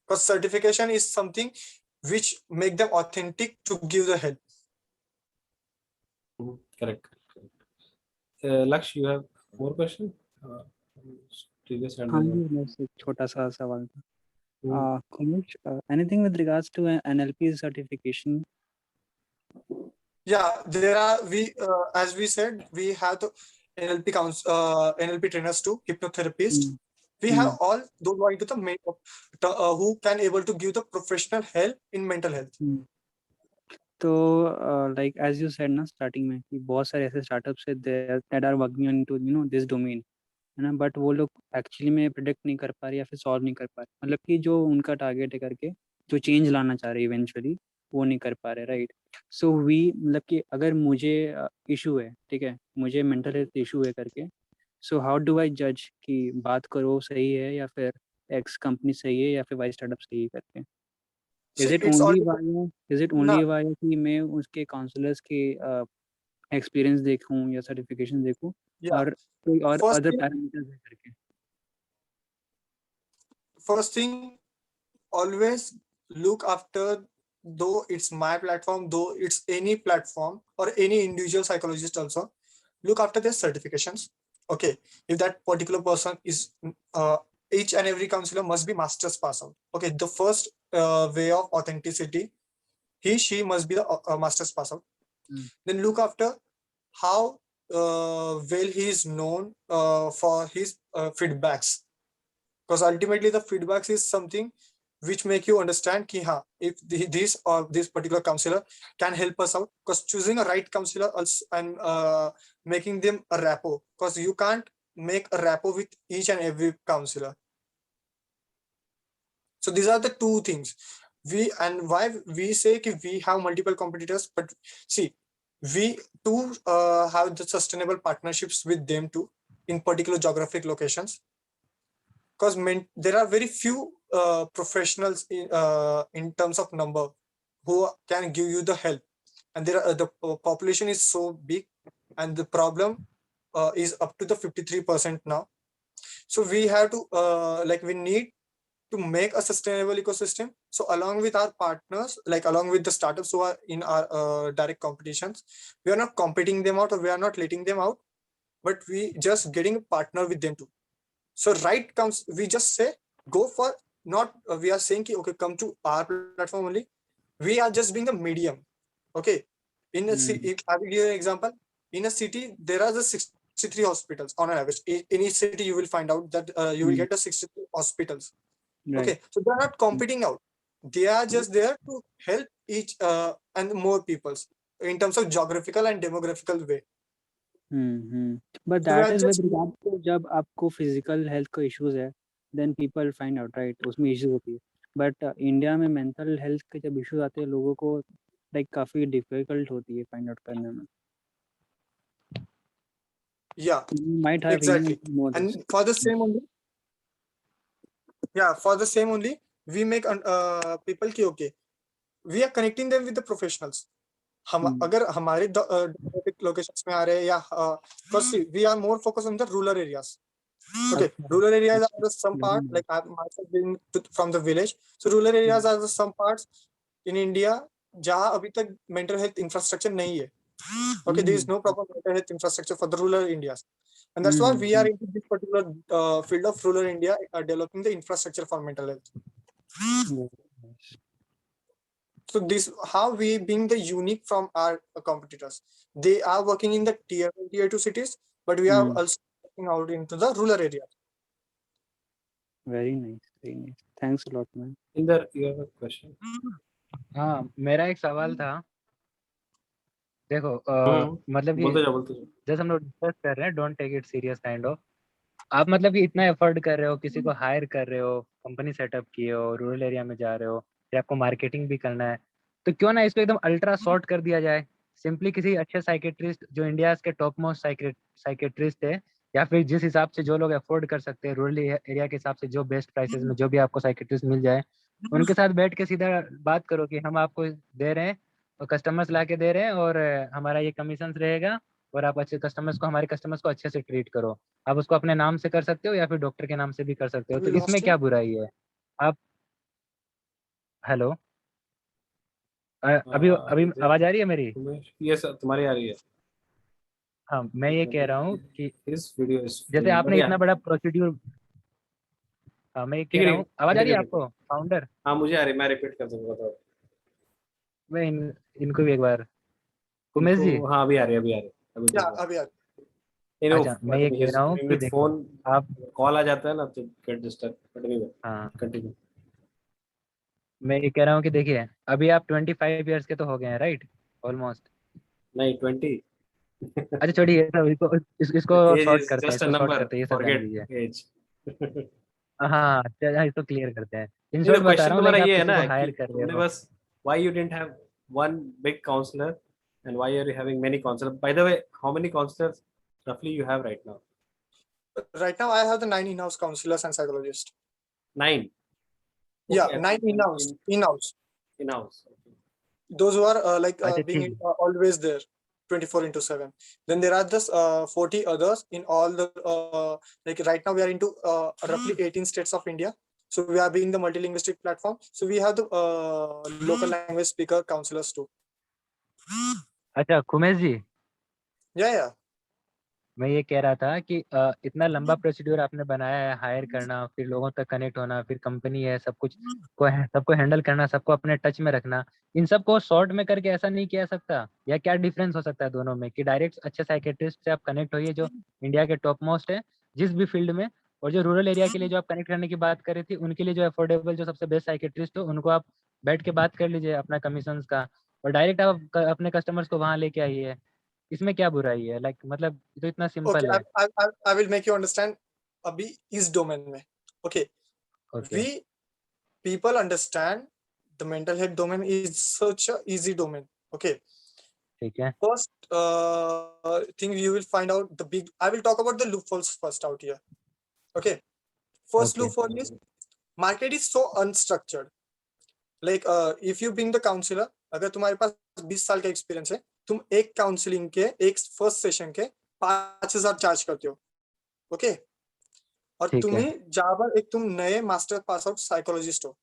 Because certification is something which make them authentic to give the help. Correct. Laksh, you have more question? Previous hand हाँ was ji, on. बस एक छोटा सा सवाल था। Hmm. Kumesh, anything with regards to an NLP certification? Yeah, there are as we said, we have the NLP NLP trainers too, hypnotherapists. Mm. We have all those who are into the who can able to give the professional help in mental health. तो like as you said ना starting में कि बहुत सारे ऐसे startups है that are working into you know this domain, है ना, बट वो लोग एक्चुअली में प्रिडिक्ट नहीं कर पा रहे या फिर सॉल्व नहीं कर पा रहे, मतलब कि जो उनका टारगेट है करके जो चेंज लाना चाह रहे इवेंचुअली वो नहीं कर पा रहे, राइट? सो वी मतलब कि अगर मुझे इशू है, ठीक है, मुझे मेंटल हेल्थ इशू है करके, सो हाउ डू आई जज कि बात करो सही है या फिर एक्स कंपनी सही है या फिर वाई स्टार्टअप सही है करके? See, is it it's all only via कि मैं उसके काउंसलर्स के एक्सपीरियंस देखूं या सर्टिफिकेशन देखूं yeah. और कोई और First अदर thing, पैरामीटर्स है करके? first thing, always look after, though it's my platform, though it's any platform or any individual psychologist also, look after their certifications. Okay, if that particular person is each and every counselor must be master's pass out. Okay, the first way of authenticity, she must be the master's pass out. Then look after how well he is known for his feedbacks, because ultimately the feedbacks is something which make you understand ki ha, if this or this particular counselor can help us out. Because choosing a right counselor also, and making them a rapport, because you can't make a rapport with each and every counselor. So these are the two things. And why we say ki we have multiple competitors, but see, we too have the sustainable partnerships with them too in particular geographic locations, because there are very few professionals in terms of number who can give you the help, and the population is so big, and the problem is up to the 53% now. So we have to like we need to make a sustainable ecosystem. So along with our partners, like along with the startups who are in our direct competitions, we are not competing them out or we are not letting them out, but we just getting a partner with them too. So right comes, we just say go for, not we are saying ki, okay, come to our platform only. We are just being the medium. Okay, in a city, if I will give you an example, in a city there are the 63 hospitals on an average. In each city you will find out that you will get the 63 hospitals. Right. Okay, so they are not competing out. They are just there to help each and more peoples in terms of geographical and demographical way. But So we that are is with just regard to जब आपको physical health का issues है, then people find out, right? उसमें issues होती है. But India में mental health के जब issues आते हैं, लोगों को like काफी difficult होती है find out करने में. yeah, You might have exactly. know this. And for the same only, yeah, for the same only, we make people ki okay, we are connecting them with the professionals. हम अगर हमारे locations में आ रहे हैं या firstly we are more focused on the rural areas. Okay, rural areas are the some part, like I myself being from the village, so rural areas are the some parts in India जहाँ अभी तक mental health infrastructure नहीं है. Okay, there is no proper mental health infrastructure for the rural Indias, and that's why we are into this particular field of rural India, developing the infrastructure for mental health. So this how we being the unique from our competitors. They are working in the tier 1, tier 2 cities, but we are also working out into the rural area. Very nice, very nice. Thanks a lot, man. Inder, you have a question? हाँ, मेरा एक सवाल था. देखो मतलब कि बोलते जाओ. जैसे हम लोग डिस्कस कर रहे हैं, don't take it serious kind of. आप मतलब कि इतना एफर्ट कर रहे हो, किसी को हायर कर रहे हो, कंपनी सेटअप किए हो, रूरल एरिया में जा रहे हो, फिर आपको मार्केटिंग भी करना है, तो क्यों ना इसको एकदम अल्ट्रा शॉर्ट कर दिया जाए. सिंपली किसी अच्छे साइकेट्रिस्ट जो इंडिया के टॉप मोस्ट साइकेट्रिस्ट है, या फिर जिस हिसाब से जो लोग अफोर्ड कर सकते हैं रूरल एरिया के हिसाब से, जो बेस्ट प्राइसेस में जो भी आपको साइकेट्रिस्ट मिल जाए, उनके साथ बैठ के सीधा बात करो कि हम आपको दे रहे हैं और कस्टमर्स ला के दे रहे हैं और हमारा ये कमीशन रहेगा और आप अच्छे कस्टमर्स को, हमारे कस्टमर्स को अच्छे से ट्रीट करो. आप उसको अपने नाम से कर सकते हो या फिर डॉक्टर के नाम से भी कर सकते हो. तो इसमें क्या बुराई है? आप हेलो, अभी अभी आवाज आ रही है मेरी? यस, तुम्हारी आ रही है. हाँ, मैं ये कह रहा हूँ कि इस वीडियो जैसे आपने इतना बड़ा प्रोसीड्यूर, हाँ मैं ये कह रहा हूँ, आवाज आ रही है आपको फाउंडर? हाँ मुझे आ रही है, मैं रिपीट कर दूंगा. बताओ. मैं इनको भी एक बार, उमेश जी. हाँ अभी आ रही है, अभी आ रही है. अभी अच्छा, मैं ये कह रहा हूँ कि देखो फोन आप कॉल आ जाता है ना तो गेट डिस्टर्ब. हाँ, कंटिन्यू. मैं ये कह रहा हूँ कि देखिए अभी आप 25 इयर्स के तो हो गए हैं, राइट? ऑलमोस्ट. नहीं 20. अच्छा छोड़िए, इसको शॉर्ट करते हैं, जस्ट अ इसको शॉर्ट नंबर, करते हैं, ये सब जान लीजिए. Forget age. हाँ, इसको क्लियर करते हैं. इन नहीं शॉर्ट तो बता क्वेश्चन रहा हूँ, तुम्हारा लाइक आप ये है किसी ना को हायर कि कर रहे तुमने हो. बस why you didn't have one big counselor and why are you having many counselors? By the way, how many counselors roughly you have right now? Right now I have the 9 in-house counselors and psychologists. 9. Yeah, Okay, 9 in-house. in-house. Those who are अच्छा, being ठीक. always there 24/7. Then there are just 40 others in all the like right now we are into roughly 18 states of India. So we are being the multilinguistic platform. So we have the local language speaker counselors too. अच्छा कुमेश जी, Yeah. मैं ये कह रहा था कि इतना लंबा procedure आपने बनाया है, हायर करना, फिर लोगों तक कनेक्ट होना, फिर कंपनी है, सब कुछ को सबको हैंडल करना, सबको अपने टच में रखना, इन सबको शॉर्ट में करके ऐसा नहीं किया सकता? या क्या डिफरेंस हो सकता है दोनों में कि डायरेक्ट अच्छे साइकेट्रिस्ट से आप कनेक्ट होइए जो इंडिया के टॉप मोस्ट है जिस भी फील्ड में, और जो रूरल एरिया के लिए जो आप कनेक्ट करने की बात कर रही थी, उनके लिए जो अफोर्डेबल, जो सबसे बेस्ट साइकेट्रिस्ट हो, उनको आप बैठ के बात कर लीजिए अपना कमीशन का, और डायरेक्ट आप अपने कस्टमर्स को वहाँ लेके आइए. इसमें क्या बुराई है? लाइक मतलब ये तो इतना सिंपल है. I will make you understand अभी इस डोमेन में. Okay. We people understand the mental health domain is such a easy domain. Okay. ठीक है. First thing you will find out the big. I will talk about the loopholes first out here. Okay. First loophole is market is so unstructured. Like if you being the counselor, अगर तुम्हारे पास 20 साल का experience है, तुम एक counselling के एक first session के 5,000 चार्ज करते हो. ओके, और ठीक है। तुम्हें जहाँ पर एक तुम नए मास्टर पास आउट साइकोलॉजिस्ट हो,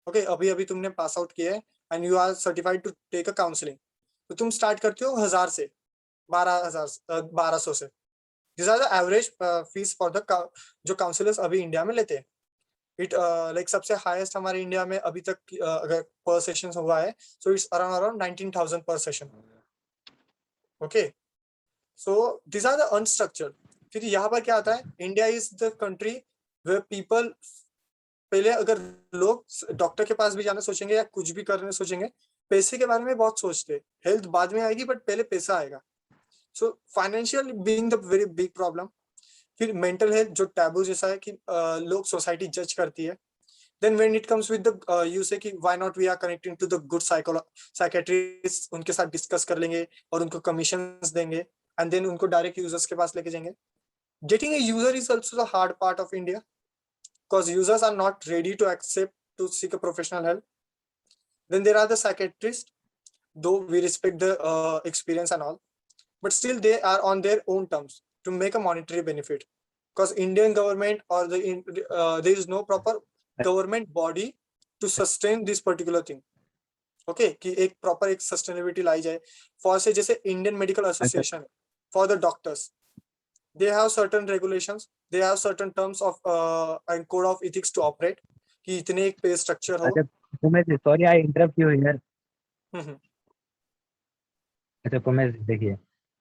ओके, अभी अभी तुमने पास आउट किया है and you are certified to take a counselling, तो तुम स्टार्ट करते हो 1000 से 1200 से। This are the average fees for the जो काउंसलर्स अभी इंडिया में लेते हैं। इट लाइक सबसे हाईएस्ट हमारे इंडिया में अभी तक अगर पर सेशन हुआ है, so it's around 19,000 per session. Okay, so this are the unstructured. फिर यहाँ पर क्या आता है, India is the country where people, पहले अगर लोग डॉक्टर के पास भी जाना सोचेंगे या कुछ भी करने सोचेंगे, पैसे के बारे में बहुत सोचते हैं, हेल्थ बाद में आएगी बट पहले पैसा आएगा। So financial being the very big problem. फिर मेंटल हेल्थ जो टैबू जैसा है कि लोग सोसाइटी जज करती है। Then when it comes with the you say कि why not we are connecting to the good psychiatrist, उनके साथ डिस्कस कर लेंगे और उनको कमीशंस देंगे एंड देन उनको डायरेक्ट यूजर्स के पास लेके जाएंगे। Getting a user is also the hard part of India because users are not ready to accept to seek a professional help. Then there are the psychiatrists, though we respect the experience and all, but still they are on their own terms to make a monetary benefit because Indian government or there is no proper government body to sustain this particular thing. Okay, कि एक proper एक sustainability लाई जाए for से जैसे Indian Medical Association for the doctors. They have certain regulations, they have certain terms of and code of ethics to operate कि इतने एक पे structure हो। अच्छा Umesh, sorry I interrupt you here. Hmm, अच्छा उमेश देखिए,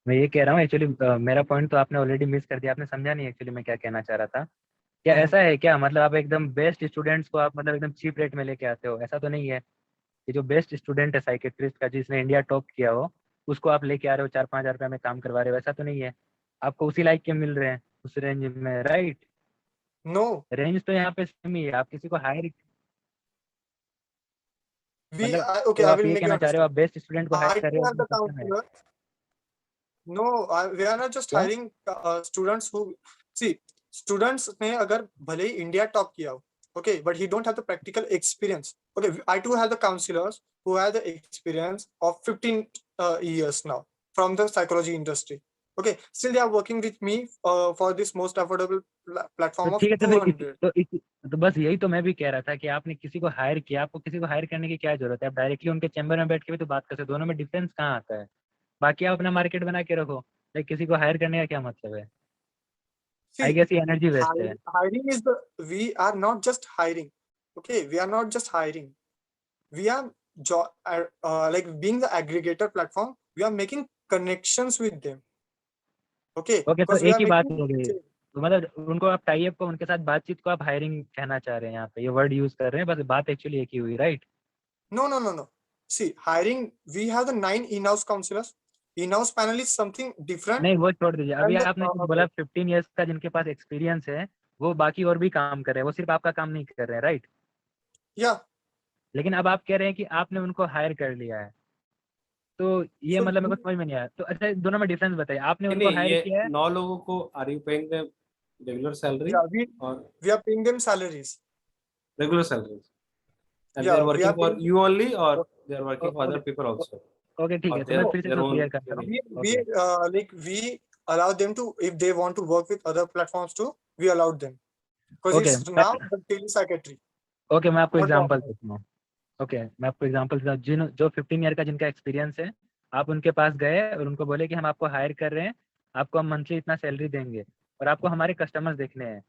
मैं ये कह रहा हूँ एक्चुअली मेरा पॉइंट तो आपने ऑलरेडी मिस कर दिया, आपने समझा नहीं एक्चुअली मैं क्या कहना चाह रहा था। क्या ऐसा है क्या, मतलब आप एकदम बेस्ट स्टूडेंट्स को आप मतलब एकदम चीप रेट में लेके आते हो? ऐसा तो नहीं है कि जो बेस्ट स्टूडेंट है साइकेट्रिस्ट का जिसने इंडिया टॉप किया हो उसको आप लेके आ रहे हो 4-5 हज़ार रुपये में काम करवा रहे हो? ऐसा तो नहीं है, आपको उसी लाइक के मिल रहे हैं उस रेंज में, राइट? No, रेंज तो यहाँ पे सेम ही है, आप किसी को हायर मतलब okay, तो I आप will ये make you कहना चाह रहे हो understand. आप बेस्ट स्टूडेंट को I हायर कर रहे do हो have the उसमें सिस्टम है? counselor. No, we are not just क्या? hiring students who see students ने अगर भले ही इंडिया टॉप किया हो, okay, but he don't have the practical experience. Okay, I too have the counselors who have the experience of 15 years now from the psychology industry. Okay, still they are working with me for this most affordable तो platform of ठीक है, तो फिर 200. तो बस यही तो मैं भी कह रहा था कि आपने किसी को हायर किया, आपको किसी को हायर करने की क्या जरूरत है? आप डायरेक्टली उनके चैम्बर में बैठ के भी तो बात कर सकते हो, दोनों में डिफरेंस कहाँ आता है? बाकी आप अपना मार्केट बना के रखो, लाइक किसी को हायर करने का क्या मतलब है? आई See, गेस ये एनर्जी वेस्ट है। hiring is the, we are not just hiring. Okay, we are not just hiring. We are like being the aggregator platform. We are making connections with them. Okay, okay, तो because we एक are ही बात making. हो गई, तो मतलब उनको आप tie up को उनके साथ बातचीत को आप हायरिंग कहना चाह रहे हैं, यहाँ पे ये वर्ड यूज कर रहे हैं, बस बात एक्चुअली एक ही हुई, right? No. See, hiring, we have the 9 in-house counselors. In-house panel is something different. नहीं वो छोड़ दीजिए, अभी And the, आपने जो बोला 15 इयर्स का जिनके पास एक्सपीरियंस है वो बाकी और भी काम कर रहे हैं, वो सिर्फ आपका काम नहीं कर रहे हैं, राइट? yeah. लेकिन अब आप कह रहे हैं कि आपने उनको हायर कर लिया है, तो ये So मतलब मेरे को समझ में नहीं आया। तो अच्छा दोनों में डिफरेंस बताइए, आपने उनको नहीं, हायर ये किया है 9 लोगों को are you paying them regular salary yeah, और we are paying them salaries. Regular salary and they are Yeah, we working are for paying. You only और they are working for okay other people also okay ठीक और है, तो मैं No, फिर से there तो ओन क्लियर करता हूँ। we like we allow them to, if they want to work with other platforms too, we allowed them because okay it's now the telepsychiatry. Okay, मैं आपको What the एग्जांपल देता हूँ। Okay मैं आपको example देता हूँ, जो 15 ईयर का जिनका एक्सपीरियंस है, आप उनके पास गए और उनको बोले कि हम आपको हायर कर रहे हैं, आपको हम मंथली इतना सैलरी देंगे और आपको हमारे कस्टमर्स देखने हैं,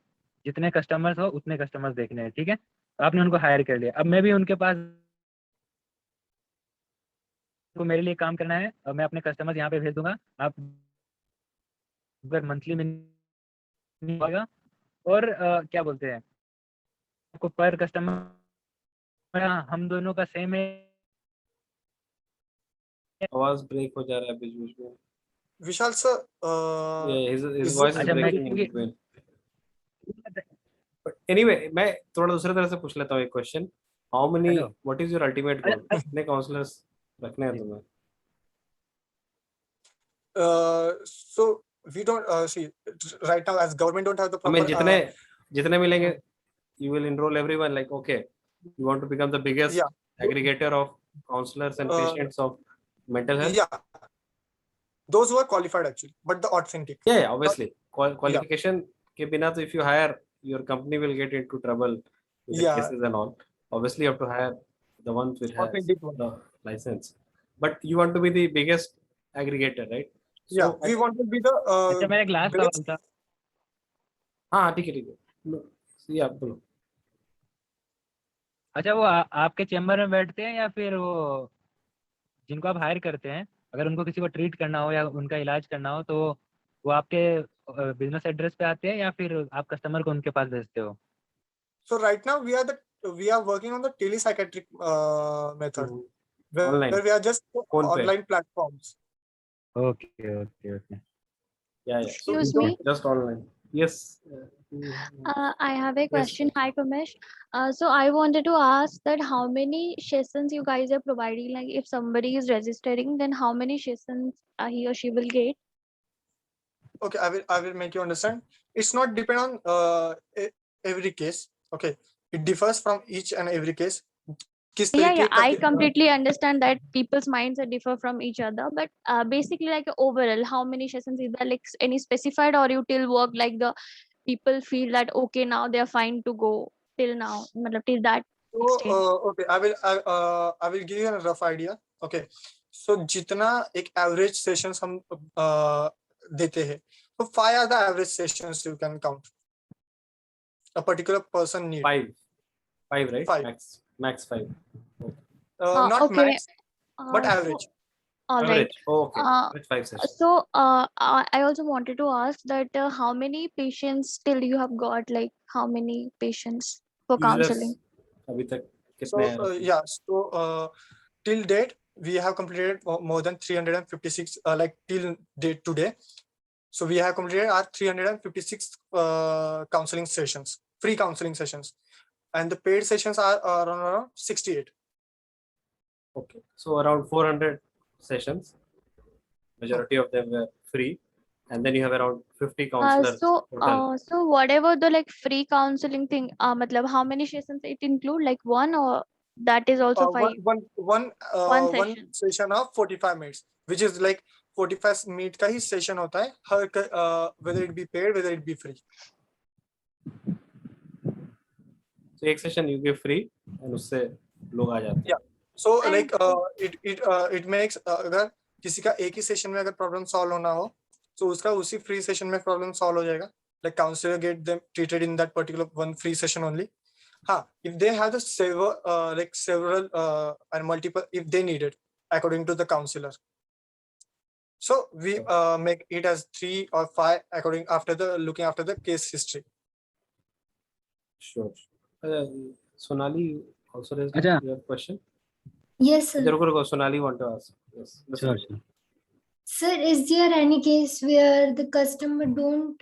जितने कस्टमर्स हो उतने कस्टमर्स देखने हैं, ठीक है? तो आपने उनको हायर कर लिया, अब मैं भी उनके पास को मेरे लिए काम करना है और मैं अपने कस्टमर्स यहाँ पे भेज दूंगा, आप अगर मंथली में नहीं होगा और क्या बोलते हैं आपको पर कस्टमर हम दोनों का सेम है। आवाज ब्रेक हो जा रहा है बीच बीच में, Vishal sir, his is voice is अच्छा मैं breaking in between. But anyway, मैं थोड़ा दूसरे तरह से पूछ लेता हूँ एक question, how many, hello what is your ultimate goal, कितने काउंसलर्स रखने हैं तुम्हें? so we don't see right now as government don't have the I mean proper जितने मिलेंगे you will enroll everyone, like okay, you want to become the biggest yeah aggregator of counselors and patients of mental health? yeah, those who are qualified actually, but the authentic. Yeah, obviously qualification के बिना तो if you hire, your company will get into trouble with the Yeah. cases and all. Obviously, you have to hire the ones which has Authentic one. the license. But you want to be the biggest aggregator, right? Yeah, So, we want to be the अच्छा मेरा एक last biggest. सवाल था. हाँ ठीक है. No, yeah, बोलो. अच्छा वो आपके चेम्बर में बैठते हैं या फिर वो जिनको आप हायर करते हैं, अगर उनको किसी को ट्रीट करना हो या उनका इलाज करना हो तो वो आपके बिजनेस एड्रेस पे आते हैं या फिर आप कस्टमर को उनके पास भेजते हो? So right now we are working on the telepsychiatric method where Online. we are just Phone pay. online platforms. Okay okay okay. Yeah. So we Excuse don't me. just online. Yes. I have a Yes. question. Hi, Kamesh. So I wanted to ask that how many sessions you guys are providing? Like, if somebody is registering, then how many sessions he or she will get? Okay, I will make you understand. It's not depend on every case. Okay, it differs from each and every case. किस Yeah, तरीके का I completely understand that people's minds are differ from each other, but basically, like overall, how many sessions is there? Like any specified, or you till work like the people feel that okay, now they are fine to go till now, matlab till that So, extent. okay, I will give you a rough idea. Okay, so जितना एक average sessions हम देते हैं, तो 5 are the average sessions you can count. A particular person need. Five, right? 5. Max 5. Not Okay. max, but So, average. all right. Average. Oh, okay. Average 5 sessions. So, I also wanted to ask that how many patients till you have got? Like, how many patients for Users counseling? अभी तक So कितने हैं? yeah, so till date we have completed more than 356 like till date today. So we have completed our 356 counseling sessions, free counseling sessions, and the paid sessions are around 68. Okay. So around 400 sessions. Majority of them were free, and then you have around 50 counselors total. So whatever the like free counseling thing, matlab how many sessions it include? Like one, or that is also 5? One session. session of 45 minutes, which is like 45 minute का ही session होता है, हर whether it be paid, whether it be free. So एक session you give free, and उससे लोग आ जाते हैं. Yeah. So And- like it makes अगर किसी का एक ही सेशन में अगर प्रॉब्लम सॉल्व होना हो तो उसका उसी फ्री सेशन में प्रॉब्लम सॉल्व हो जाएगा. Like counselor get them treated in that particular one free session only. If they have the several and multiple, if they need it according to the counselor. So we make it as 3 or 5 according after the looking after the case history. Sure. Sonali also raised अच्छा. your question. Yes, sir. रुको, Sonali want to ask. Yes. Sure. Sir, is there any case where the customer don't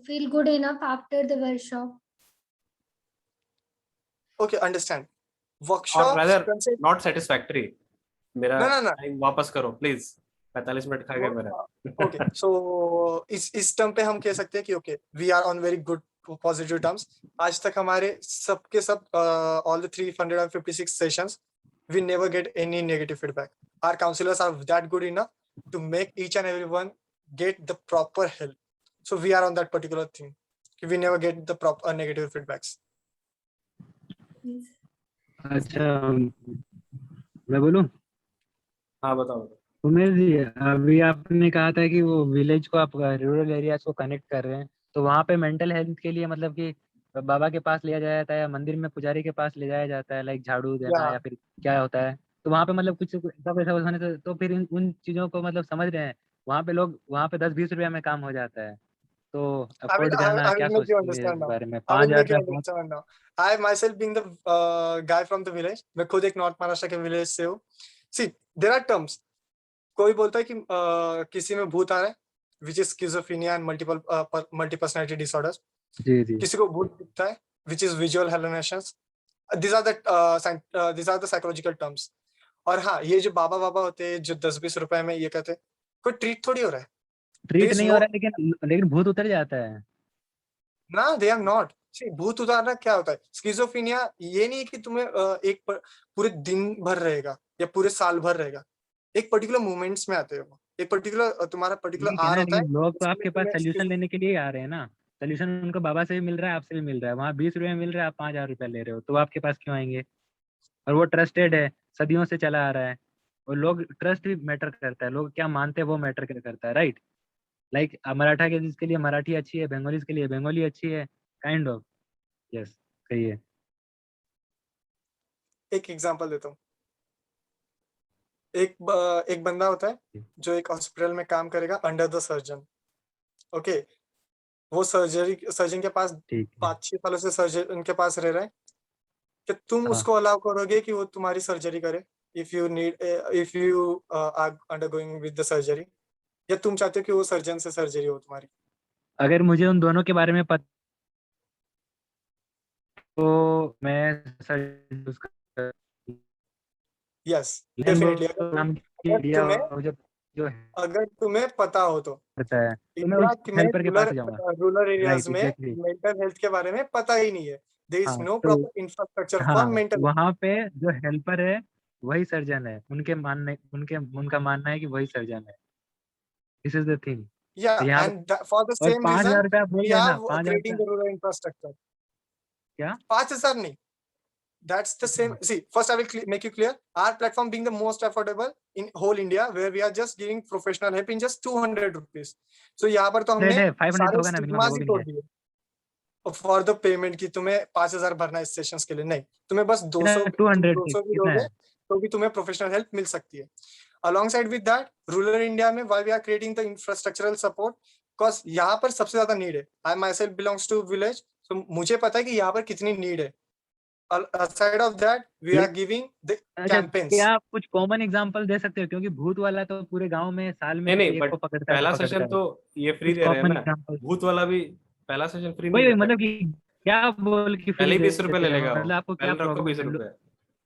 feel good enough after the workshop? Okay, understand. Or Workshop. rather, not satisfactory. मेरा No. time वापस करो, please. 45 minute खा गया मेरा. Okay, so इस term पे हम कह सकते हैं कि okay, we are on very good positive terms. आज तक हमारे सबके सब all the 356 sessions, we never get any negative feedback. Our counselors are that good enough to make each and everyone get the proper help. So we are on that particular thing. We never get the proper negative feedbacks. अच्छा मैं बोलूं? हाँ बताओ. उमेश जी, अभी आपने कहा था कि वो विलेज को आप रूरल एरियाज को कनेक्ट कर रहे हैं, तो वहाँ पे मेंटल हेल्थ के लिए मतलब कि बाबा के पास लिया जाता है या मंदिर में पुजारी के पास ले जाया जाता है, लाइक झाड़ू देना Yeah. या फिर क्या होता है, तो वहाँ पे मतलब कुछ ऐसा पैसा होने से तो फिर उन चीजों को मतलब समझ रहे हैं, वहाँ पे लोग वहाँ पे 10-20 रुपया में काम हो जाता है, तो अफोर्ड करना I क्या will make you सोचती है इस understand now. बारे में? I will make you 5,000 understand now. I myself being the guy from the village, मैं खुद एक नॉर्थ महाराष्ट्र के विलेज से हूँ. See, there are terms. कोई बोलता है कि किसी में भूत आ रहा है, which is schizophrenia and multi personality disorders. जी. किसी को भूत दिखता है, which is visual hallucinations. These are the psychological terms. और हाँ, ये जो बाबा होते हैं जो 10-20 रुपए में ये कहते हैं, कोई ट्रीट थोड़ी हो रहा है. ट्रीट नहीं हो रहा है, लेकिन भूत उतर जाता है ना, they are not. See, भूत उतारना क्या होता है? स्किज़ोफ्रेनिया ये नहीं कि तुम्हें पूरे दिन भर रहेगा या पूरे साल भर रहेगा. एक पर्टिकुलर मोमेंट्स में आते हैं वो. एक पर्टिकुलर तुम्हारा पर्टिकुलर आर होता है. लोग तो आपके पास सोल्यूशन लेने के लिए आ रहे हैं ना, सोल्यूशन उनको बाबा से भी मिल रहा है, आपसे भी मिल रहा है। वहाँ 20 रुपये मिल रहा है, आप 5,000 रुपया ले रहे हो, तो वो आपके पास क्यों आएंगे? और वो ट्रस्टेड है, सदियों से चला आ रहा है। और लोग, ट्रस्ट भी मैटर करता है, लोग क्या मानते हैं वो मैटर करता है, राइट? लाइक मराठा के जिसके लिए मराठी अच्छी है, बंगालीज के लिए बंगाली अच्छी है, काइंड ऑफ। यस, सही है। एक एग्जांपल देता हूँ। एक बंदा होता है जो एक हॉस्पिटल में काम करेगा अंडर द सर्जन। ओके, वो सर्जन के पास ठीक है। 5-6 सालों से सर्जन उनके पास रह रहा है। कि तुम हाँ। उसको अलाउ करोगे कि वो तुम्हारी सर्जरी करे if you are undergoing with the surgery, या तुम चाहते हो कि वो सर्जन से सर्जरी हो तुम्हारी? अगर मुझे उन दोनों के बारे में पता तो मैं यूज कर यस, वो डेफिनेटली। नाम की अगर इंडिया तुम्हें जो अगर तुम्हें पता हो तो करता है, तो मैं इंडिया उस में हेल्पर के पास जाऊंगा। रूरल एरियाज राइट, में एग्जैक्टली। मेंटल हेल्थ के बारे में पता ही नहीं है। देयर इज हाँ, नो तो प्रॉपर इंफ्रास्ट्रक्चर फॉर हाँ, मेंटल। वहाँ पे जो हेल्पर है वही सर्जन है, उनका मानना है कि वही सर्जन है। This is the thing. या तो यहाँ एंड फॉर द और सेम 5,000 रीजन रुपया आप बोल वी रहे हैं आर ना, 5,000 क्रिएटिंग रुपया द रूरल इंफ्रास्ट्रक्चर। क्या? 5,000 नहीं, that's the same. See, first I will make you clear. Our platform being the most affordable in whole India, where we are just giving professional help in just 200 rupees. So यहाँ पर तो हमने 500 सारे होगा ना minimum, stigmas वो ही भी नहीं तोड़ है। दिए। फॉर द पेमेंट की तुम्हें 5,000 भरना है इस सेशंस के लिए, नहीं, तुम्हें बस 200 तुम 200 200 भी कितना दोगे है? तो भी तुम्हें प्रोफेशनल हेल्प मिल सकती है। Alongside with that, rural India में why we are creating the infrastructural support, because यहाँ पर सबसे ज्यादा नीड है। I myself belongs to village, so मुझे पता है कि यहाँ पर कितनी नीड है। Aside of that, we are giving the अच्छा, campaigns. क्या आप कुछ कॉमन एग्जांपल दे सकते हो? क्योंकि भूत वाला तो पूरे गांव में साल में नहीं कोई नहीं, एक बट को पकड़ता है तो पहला पकड़ता सेशन है। तो ये फ्री कुछ दे रहे हैं कॉमन ना। एग्जांपल। भूत वाला भी पहला सेशन फ्री नहीं वही दे रहे मतलब हैं। कि क्या बोल के पहले फ्री ही दे 20 रुपए ले देते हैं? लेगा वो, मतलब आपको क्या पहले रखो 20 प्रॉब्लम? रुपए,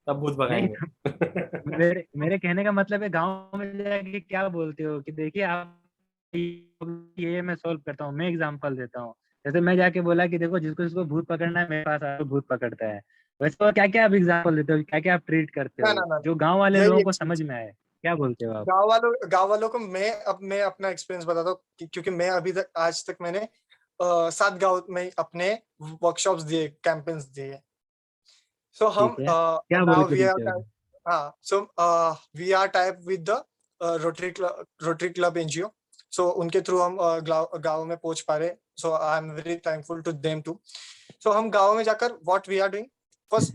तब भूत नहीं, भगाएंगे। मेरे कहने का मतलब है, गांव में जाके क्या बोलते हो कि देखिए आप, ये मैं सोल्व करता हूँ, मैं एग्जांपल देता हूँ। जैसे मैं जाके बोला कि देखो जिसको जिसको भूत पकड़ना है मेरे पास आओ, भूत पकड़ता है। वैसे तो क्या क्या आप एग्जांपल देते हो, क्या क्या आप ट्रीट करते ना हो ना ना, जो गांव वाले यही लोगों एक को चीज। समझ में आए? क्या बोलते हो आप? गांव वालों को मैं अपना एक्सपीरियंस बताता हूँ क्योंकि मैं अभी तक आज तक मैंने 7 गांव में अपने वर्कशॉप्स दिए, कैंपेन्स दिए। सो हम ठीक है, क्या बोल नाउ के वी देते आर, हो? हाँ, so we are type with the Rotary Club NGO. So उनके थ्रू हम गांव में पहुंच पा रहे। So I am very thankful to them too. So हम गांव में जाकर what we are doing, first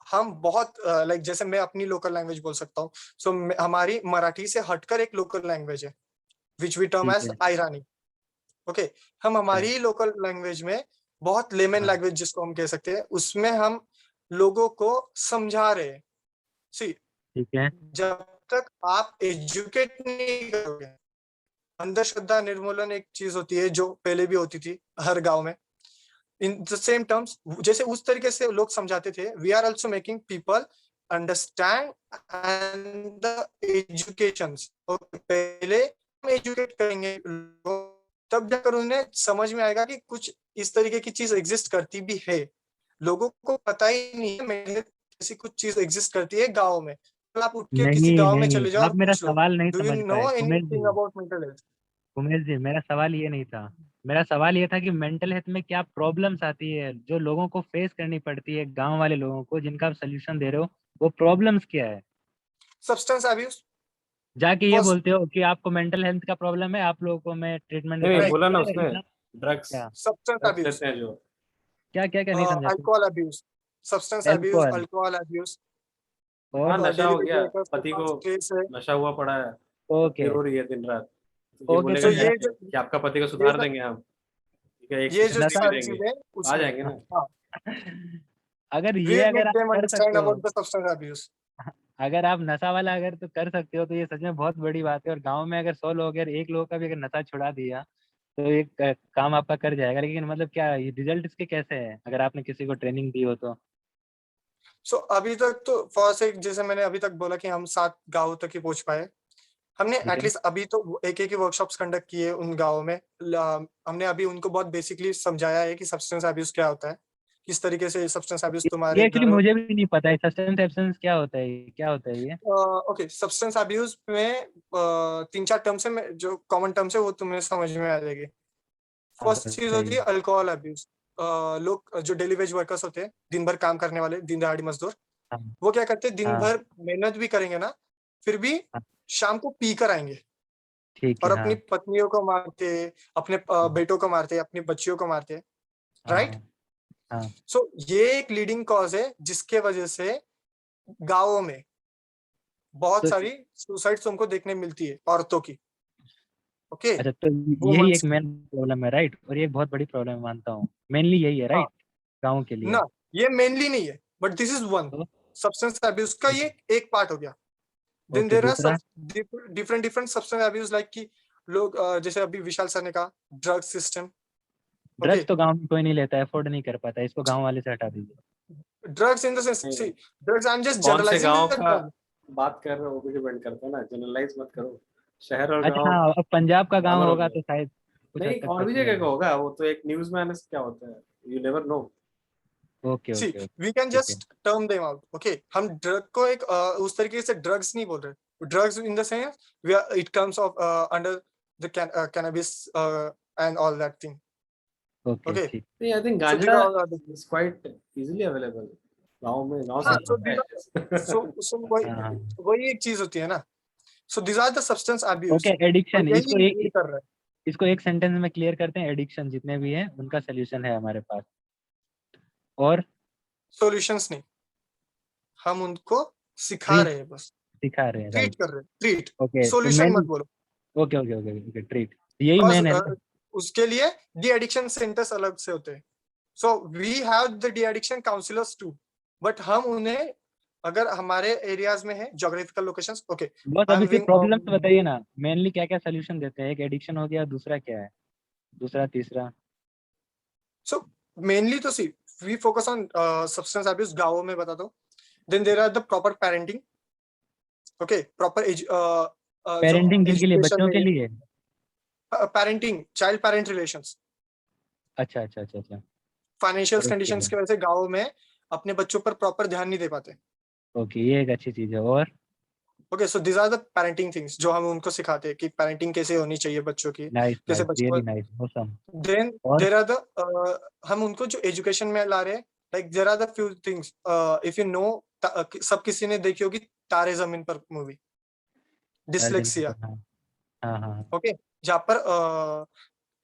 हम बहुत लाइक जैसे मैं अपनी लोकल लैंग्वेज बोल सकता हूँ। सो हमारी मराठी से हटकर एक लोकल लैंग्वेज है विच वी टर्म ठीक एज है। आयरानी। ओके, हम हमारी लोकल लैंग्वेज में बहुत लेमन हाँ, लैंग्वेज जिसको हम कह सकते हैं, उसमें हम लोगों को समझा रहे हैं। सी, ठीक है। जब तक आप एजुकेट नहीं करोगे, अंधश्रद्धा निर्मूलन एक चीज होती है जो पहले भी होती थी हर गांव में। इन द सेम टर्म्स, जैसे उस तरीके से लोग समझाते थे, we are also making people understand and the education. पहले हम एजुकेट करेंगे लोगों, तब जाकर उन्हें समझ में आएगा कि कुछ इस तरीके की चीज एग्जिस्ट करती भी है। लोगों को पता ही नहीं है ऐसी कुछ चीज एग्जिस्ट करती है गाँव में। तो आप उठ के किसी नहीं गाँव में नहीं, चले जाओ और आप मेरा पूछ लो, सवाल नहीं डू यू समझ नो पाए Umesh anything ji. About mental health? Umesh ji, मेरा सवाल ये नहीं था। मेरा सवाल ये था कि मेंटल हेल्थ में क्या प्रॉब्लम्स आती है जो लोगों को फेस करनी पड़ती है, गांव वाले लोगों को जिनका आप सोल्यूशन दे रहे हो, वो प्रॉब्लम्स क्या है? सब्सटेंस अब्यूज जाके ये फर्स्ट। बोलते हो कि आपको मेंटल हेल्थ का प्रॉब्लम है, आप लोगों को मैं ट्रीटमेंट नहीं देता नहीं, हूँ, नहीं, बोला ना क्या उसने, एग्जाम? ड्रग्स क्या सब्सटेंस ड्रग्स अब्यूज, लेते हैं जो। क्या क्या क्या नहीं समझा फिर? Alcohol abuse, substance abuse, alcohol alcohol abuse, हाँ, और? नशा हो डेलीवेट गया, वर्कर्स के पति को पास केस है। नशा हुआ पड़ा है, पत्नी ओके। रो रही है दिन रात, तो ये ओके, बोलेगा तो सो ये जाके जो कि आपका पति को ये सुधार जो देंगे हम, ठीक है, एक ये सेशन जो फ्री नशा में सारी देंगे, चीजें आ उसमें, जाएंगे ना। हाँ, अगर वी ये अगर मेक आप देम कर सकते अंडरस्टैंड हो, अबाउट द सब्सटेंस अब्यूज। अगर आप नशा वाला अगर तो कर सकते हो, तो ये सच में बहुत बड़ी बात है। और गांव में अगर 100 लोग, अगर एक लोग का भी अगर नशा छुड़ा दिया तो एक काम आपका कर जाएगा। लेकिन मतलब क्या ये रिजल्ट इसके कैसे हैं, अगर आपने किसी को ट्रेनिंग दी हो तो? सो अभी तक तो फर्स्ट एक जैसे मैंने अभी तक बोला कि हम 7 गाँव तक ही पहुंच पाए। हमने ठीक है। एटलीस्ट अभी तो एक एक वर्कशॉप्स कंडक्ट किए उन गाँवों में। हमने अभी उनको बहुत बेसिकली समझाया है कि सब्सटेंस अब्यूज क्या होता है, किस तरीके से सब्सटेंस अब्यूज ये तुम्हारे एक्चुअली घर। मुझे भी नहीं पता है, सस्टेंस एब्सेंस क्या होता है, क्या होता है ये? ओके, सब्सटेंस अब्यूज में 3-4 टर्म्स है, जो कॉमन टर्म्स है वो तुम्हें समझ में आ जाएगी। फर्स्ट चीज होती है बताइए। Alcohol abuse. लोग जो डेली वेज वर्कर्स होते हैं, दिन भर काम करने वाले, दिन दहाड़ी मजदूर, हाँ वो क्या करते हैं, दिन हाँ भर मेहनत भी करेंगे ना, फिर भी हाँ, शाम को पी कर आएंगे ठीक और है। अपनी हाँ पत्नियों को मारते, अपने बेटों को मारते, अपनी बच्चियों को मारते, राइट। हाँ हाँ। सो ये एक लीडिंग कॉज है जिसके वजह से गांवों में बहुत तो सारी सुसाइड्स तुमको देखने मिलती है औरतों की। ओके, अच्छा, तो यही वुमेन्स एक मेन प्रॉब्लम है, राइट? और ये एक बहुत बड़ी प्रॉब्लम मानता हूँ, मेनली यही है, राइट? गाँव के लिए। ना, ये मेनली नहीं है, बट दिस इज वन तो सब्सटेंस अब्यूज का ये एक पार्ट हो गया। देन ओके, देयर आर दूसरा? Different different substance abuse, like कि लोग जैसे अभी विशाल सर ने कहा ड्रग सिस्टम। ओके, ड्रग्स तो गांव में कोई नहीं लेता, अफोर्ड नहीं कर पाता, इसको गांव वाले से हटा दीजिए। ड्रग्स इन द सेंस, नहीं, सी ड्रग्स, आई एम जस्ट कौन से जनरलाइजिंग गांव द का ड्रग। बात कर रहे हो वो भी डिपेंड करता है ना, जनरलाइज मत करो। शहर और अच्छा गांव हाँ, अब पंजाब का गांव बराबर हो होगा गया। तो शायद कुछ हद नहीं, तक और भी पता जगह का होगा। होगा, वो तो एक न्यूज में आने से क्या होता है, you never know. Okay see okay okay, we can ठीक है। Just term them out. Okay, हम ड्रग को एक उस तरीके से ड्रग्स नहीं बोल रहे। Drugs in the sense it comes of under the cannabis and all that thing. Okay okay, ठीक। नहीं, I think so these ganja are all the, is quite easily available गांव में, गांव हाँ, से सो मिलता है। सो वही हाँ हाँ, वही एक चीज होती है ना। So these are the substance okay. Abuse, और एडिक्शन, यही लीड कर रहा है। इसको एक सेंटेंस में क्लियर करते हैं। एडिक्शन जितने भी हैं उनका सोल्यूशन है हमारे पास। और सॉल्यूशंस नहीं, हम उनको सिखा ट्रीट, रहे हैं बस, सिखा रहे हैं, ट्रीट राइट? कर रहे हैं, ट्रीट। ओके, तो सॉल्यूशन मत मेन, बोलो। Okay okay okay okay, treat, यही और मेन है ना। उसके लिए डी एडिक्शन सेंटर्स अलग से होते हैं। So we have the de addiction counsellors too, but हम उन्हें, अगर हमारे एरियाज में है जोग्राफिकल लोकेशंस, ओके, बस आई अब एम इसके विंग। प्रॉब्लम्स बताइए ना, मेनली क्या क्या सोल्यूशन देते हैं? एक एडिक्शन हो गया, दूसरा क्या है? दूसरा, तीसरा? सो मेनली तो see we focus on substance abuse गांवों में, बता दो। Then there are the proper parenting. Okay, proper जो पेरेंटिंग किन के लिए? एजुकेशन बच्चों में के है, लिए? पेरेंटिंग, चाइल्ड पेरेंट रिलेशंस, अच्छा अच्छा अच्छा अच्छा। फाइनेंशियल और उसके कंडीशंस लिए? की वजह से गांवों में अपने बच्चों पर प्रॉपर ध्यान नहीं दे पाते। ओके, ये एक अच्छी चीज है। और okay, so this are the parenting things जो हम उनको सिखाते हैं कि पेरेंटिंग कैसे होनी चाहिए बच्चों की, नाइस कैसे नाइस, बच्चों रियली को। Nice, awesome. देन और देर आर द, हम उनको जो एजुकेशन में ला रहे हैं, like there are the few things, if you know, सब किसी ने देखी होगी तारे जमीन पर मूवी, डिसलेक्सिया। हाँ हाँ हाँ हाँ। ओके, जहाँ पर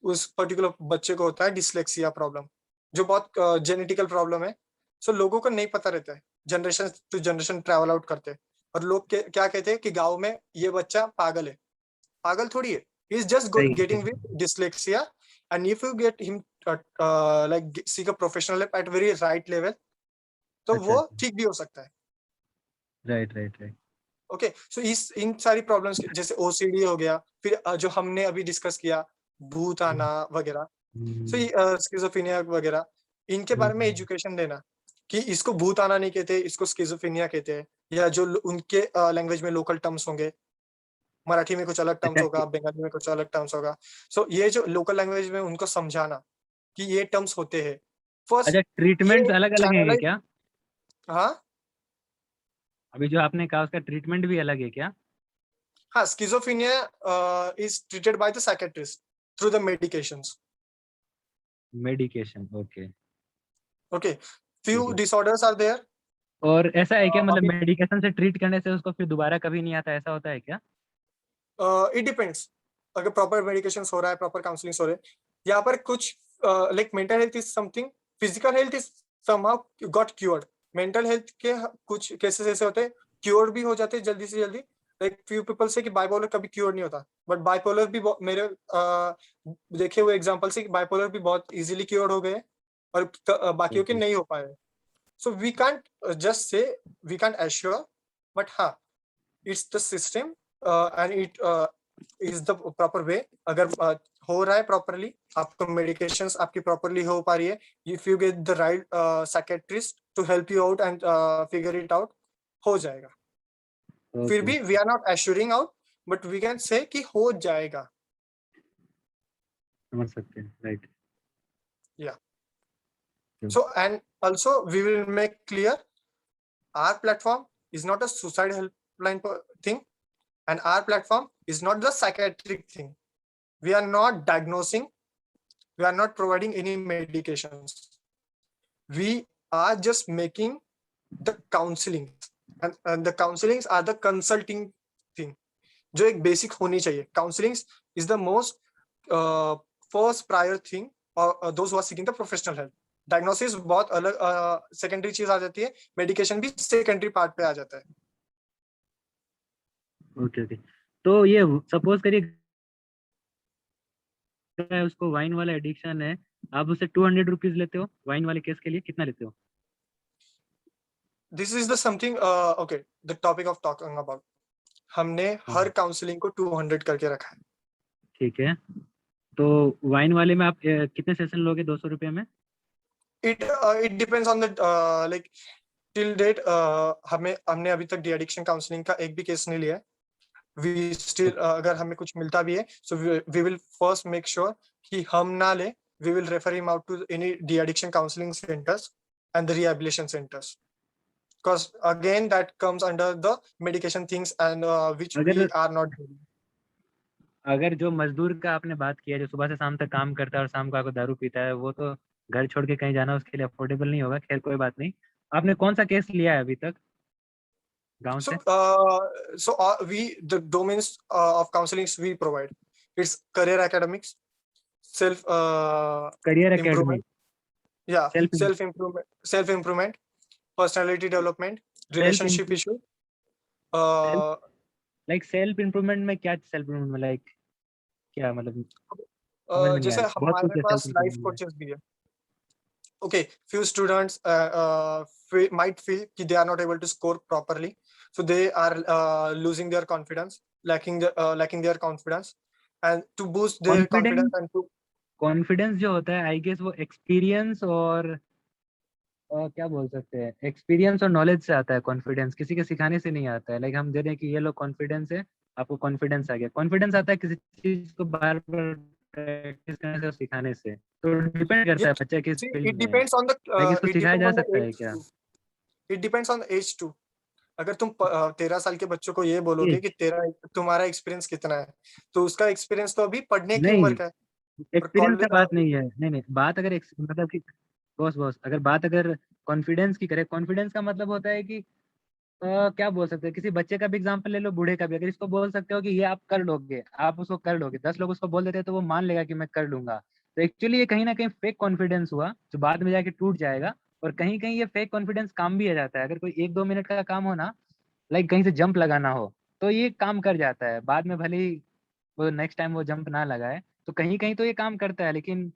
उस पर्टिकुलर बच्चे को होता है डिसलेक्सिया प्रॉब्लम, जो बहुत जेनेटिकल प्रॉब्लम है। सो लोगों को नहीं पता रहता है, generation to generation travel out करते हैं, और लोग क्या कहते हैं कि गांव में ये बच्चा पागल है। पागल थोड़ी है, he is just सही getting है। with dyslexia, and if you get him like seek a professional help at very right level, तो अच्छा वो अच्छा, ठीक भी हो सकता है। Right right right. ओके, सो इस इन सारी प्रॉब्लम्स जैसे ओसीडी हो गया, फिर जो हमने अभी डिस्कस किया, भूत आना वगैरह, सो स्किज़ोफ्रेनिया वगैरह, इनके बारे में एजुकेशन देना कि इसको भूत आना नहीं कहते, इसको स्किज़ोफ्रेनिया कहते हैं, या जो उनके लैंग्वेज में लोकल टर्म्स होंगे, मराठी में कुछ अलग टर्म्स अच्छा, होगा, बंगाली में कुछ अलग टर्म्स होगा। सो ये जो लोकल लैंग्वेज में उनको समझाना कि ये टर्म्स होते हैं। फर्स्ट अच्छा, ट्रीटमेंट्स ये अलग अलग हैं चैनलाइज, क्या? हाँ अभी जो आपने कहा उसका ट्रीटमेंट भी अलग है क्या? हाँ, schizophrenia is treated by the psychiatrist through the medications. Medication, okay. Okay, ठीक फ्यू है। Disorders are there. और ऐसा है क्या, मतलब अभी मेडिकेशन से ट्रीट करने से उसको फिर दोबारा कभी नहीं आता, ऐसा होता है क्या? इट डिपेंड्स, अगर प्रॉपर मेडिकेशन हो रहा है, प्रॉपर काउंसलिंग हो रहे हैं। यहाँ पर कुछ like mental health is something, physical health is somehow got cured. Mental health के कुछ केसेस ऐसे होते हैं क्योर भी हो जाते हैं जल्दी से जल्दी, लाइक फ्यू पीपल से कि बाइपोलर कभी क्योर नहीं होता, बट बाइपोलर भी मेरे देखे हुए एग्जांपल से बाइपोलर भी बहुत इजीली क्योर हो गए, और बाकियों के नहीं हो पाए। So we can't just say, we can't assure, but हाँ, it's the system and it is the proper way. अगर हो रहा है प्रॉपरली, आपको मेडिकेशंस आपकी प्रॉपरली हो पा रही है, if you get the right psychiatrist to help you out and figure it out, हो जाएगा। फिर ओके, भी we are not assuring out, but we can say कि हो जाएगा। समझ सकते हैं, right. Yeah. So, and also we will make clear our platform is not a suicide helpline thing, and our platform is not the psychiatric thing. We are not diagnosing, we are not providing any medications. We are just making the counseling, and the counselings are the consulting thing जो एक basic होनी चाहिए. Counselings is the most first prior thing or those who are seeking the professional help. Diagnosis बहुत अलग secondary चीज आ जाती है, medication भी सेकेंडरी पार्ट पे आ जाता है. Okay okay. तो ये सपोज करिए उसको वाइन वाला एडिक्शन है, आप उससे 200 रुपीज लेते हो वाइन वाले केस के लिए, कितना लेते हो? This is the something okay, the topic of talking about. हमने हर काउंसलिंग को 200 करके रखा है. ठीक है. तो वाइन वाले में आप कितने सेशन लोगे 200 रुपये में? It depends on the like till date हमने अभी तक डी एडिक्शन काउंसलिंग का एक भी केस नहीं लिया है. We still अगर हमें कुछ मिलता भी है, so we will first make sure कि हम ना ले, we will refer him out to any de-addiction counseling centers and the rehabilitation centers, because again that comes under the medication things and which we are not doing. अगर जो मजदूर का आपने बात किया, जो सुबह से शाम तक काम करता है और शाम को आकर दारू पीता है, वो तो घर छोड़ के कहीं जाना उसके लिए अफोर्डेबल नहीं होगा. खैर कोई बात नहीं. आपने कौन सा केस लिया है अभी तक गांव से? So the domains of counselings we provide, it's career academics, self career improvement, academy, self improvement, personality development, relationship issue. Like self improvement में क्या? सेल्फ इम्प्रूवमेंट लाइक क्या मतलब? समझ में नहीं जैसे आया. बहुत कुछ हमारे है पास self लाइफ improvement में. कोचेस भी है. Okay, few students might feel कि they are not able to score properly, so they are losing their confidence, lacking their confidence, and to boost their confidence and to confidence जो होता है, I guess वो experience और क्या बोल सकते हैं, एक्सपीरियंस और नॉलेज से आता है. कॉन्फिडेंस किसी के सिखाने से नहीं आता है. लाइक हम दे रहे हैं कि ये लो कॉन्फिडेंस है, आपको कॉन्फिडेंस आ गया. कॉन्फिडेंस आता है किसी चीज को बार बार प्रैक्टिस करने से और सिखाने से. तो डिपेंड करता है बच्चा किस फील्ड it में है. depends on the लाइक इसको it सिखाया depends जा on the सकता है age क्या? too. It depends on the age too. अगर तुम 13 साल के बच्चों को ये बोलोगे कि तुम्हारा एक्सपीरियंस कितना है, तो उसका एक्सपीरियंस तो अभी पढ़ने की उम्र नहीं, का है. एक्सपीरियंस का बात नहीं है. नहीं बात अगर मतलब कि बॉस अगर बात अगर कॉन्फिडेंस की करें, कॉन्फिडेंस का मतलब होता है कि क्या बोल सकते हैं, किसी बच्चे का भी एग्जांपल ले लो, बूढ़े का भी. अगर इसको बोल सकते हो कि ये आप कर लोगे, आप उसको कर लोगे, 10 लोग उसको बोल देते हैं तो वो मान लेगा कि मैं कर लूंगा. तो एक्चुअली ये कहीं ना कहीं फेक कॉन्फिडेंस हुआ, जो बाद में जाके टूट जाएगा. और कहीं कहीं ये फेक कॉन्फिडेंस काम भी आ जाता है. अगर कोई 1-2 मिनट का काम हो ना, लाइक कहीं से जंप लगाना हो, तो ये काम कर जाता है. बाद में भले ही वो नेक्स्ट टाइम वो जंप ना लगाए, तो कहीं कहीं तो ये काम करता है. लेकिन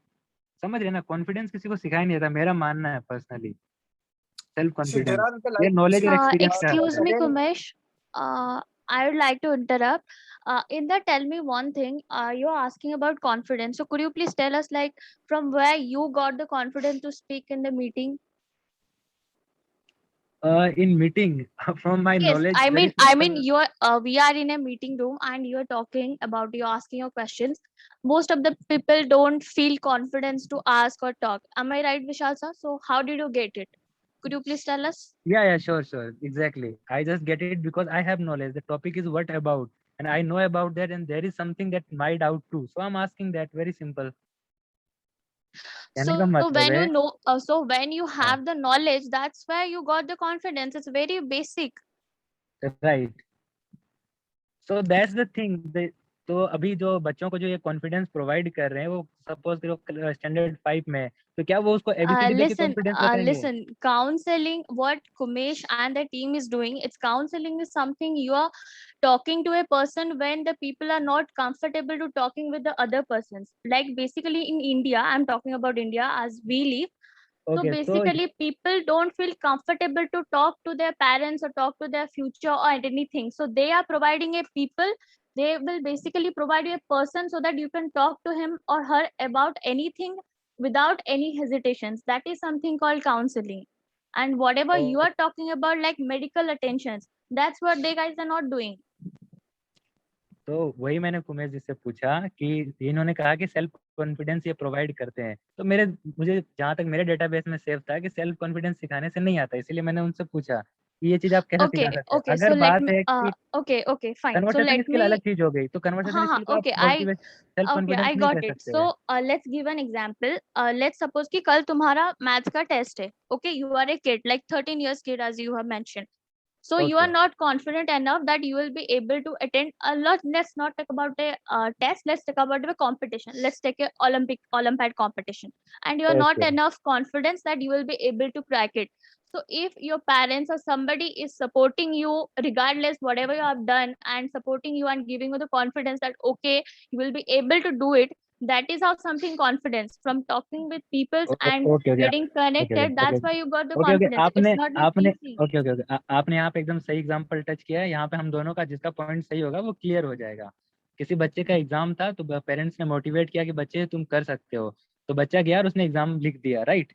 समझ रहे ना, कॉन्फिडेंस किसी को सिखाया नहीं जाता, मेरा मानना है पर्सनली. सेल्फ कॉन्फिडेंस ये नॉलेज और एक्सपीरियंस का Excuse आता me, है. Kumesh. I would like to interrupt. In that, tell me one thing. You're asking about confidence. So could you please tell us, like, from where you got the confidence to speak in the meeting? In meeting, from my Yes, knowledge, I very mean, simple. you're. We are in a meeting room, and you're talking about. You're asking your questions. Most of the people don't feel confidence to ask or talk. Am I right, Vishal sir? So how did you get it? Could you please tell us? Yeah, sure, exactly. I just get it because I have knowledge. The topic is what about, and I know about that, and there is something that my doubt too. So I'm asking that. Very simple. कहने So का मतलब when है, you know, so when you have the knowledge, that's where you got the confidence. It's very basic. right. So that's the thing. तो अभी जो बच्चों को जो ये कॉन्फिडेंस प्रोवाइड कर रहे हैं, वो सपोज करो स्टैंडर्ड 5 में है, तो क्या वो उसको एबीसीडी देके कॉन्फिडेंस बताएंगे? Listen, counseling, what Kumesh and the team is doing, it's counseling is something you are talking to a person when the people are not comfortable to talking with the other persons. Like basically in India, I'm talking about India as we live. So Okay, basically people don't feel comfortable to talk to their parents or talk to their future or anything. So they are providing a people, they will basically provide you a person so that you can talk to him or her about anything without any hesitations. That is something called counseling. And whatever you are talking about, like medical attentions, that's what they guys are not doing. तो वही मैंने कुमेश जी से पूछा कि इन्होंने कहा कि self confidence ये प्रोवाइड करते हैं. तो मुझे जहाँ तक मेरे डेटाबेस में सेव था कि सेल्फ कॉन्फिडेंस सिखाने से नहीं आता, इसीलिए मैंने उनसे पूछा ये चीज आप कैसे Okay, सिखा सकते हैं? okay. अगर So let बात me. है कि Okay, fine. So conversation let skill अलग me. चीज हो गई, तो कन्वर्सेशन हाँ, स्किल को आप okay. Motivate self Okay, confidence I नहीं got कह it. सकते So हैं। let's give an example. Let's suppose कि कल तुम्हारा मैथ्स का टेस्ट है. Okay, you are a kid, like 13 years kid, as you have mentioned. So you are okay not confident enough that you will be able to attend a lot. Let's not talk about a test. Let's talk about a competition. Let's take a Olympiad competition, and you are not okay enough confidence that you will be able to crack it. So if your parents or somebody is supporting you regardless whatever you have done and supporting you and giving you the confidence that okay, you will be able to do it, that is how something confidence from talking with people and okay okay getting okay connected. Okay That's why you got the okay okay confidence. आपने It's not like आपने easy. Okay okay okay आपने यहाँ पे एकदम सही example touch किया है। यहाँ पे हम दोनों का जिसका पॉइंट सही होगा वो क्लियर हो जाएगा। किसी बच्चे का एग्जाम था तो पेरेंट्स ने मोटिवेट किया कि बच्चे तुम कर सकते हो, तो बच्चा गया और उसने एग्जाम लिख दिया, राइट?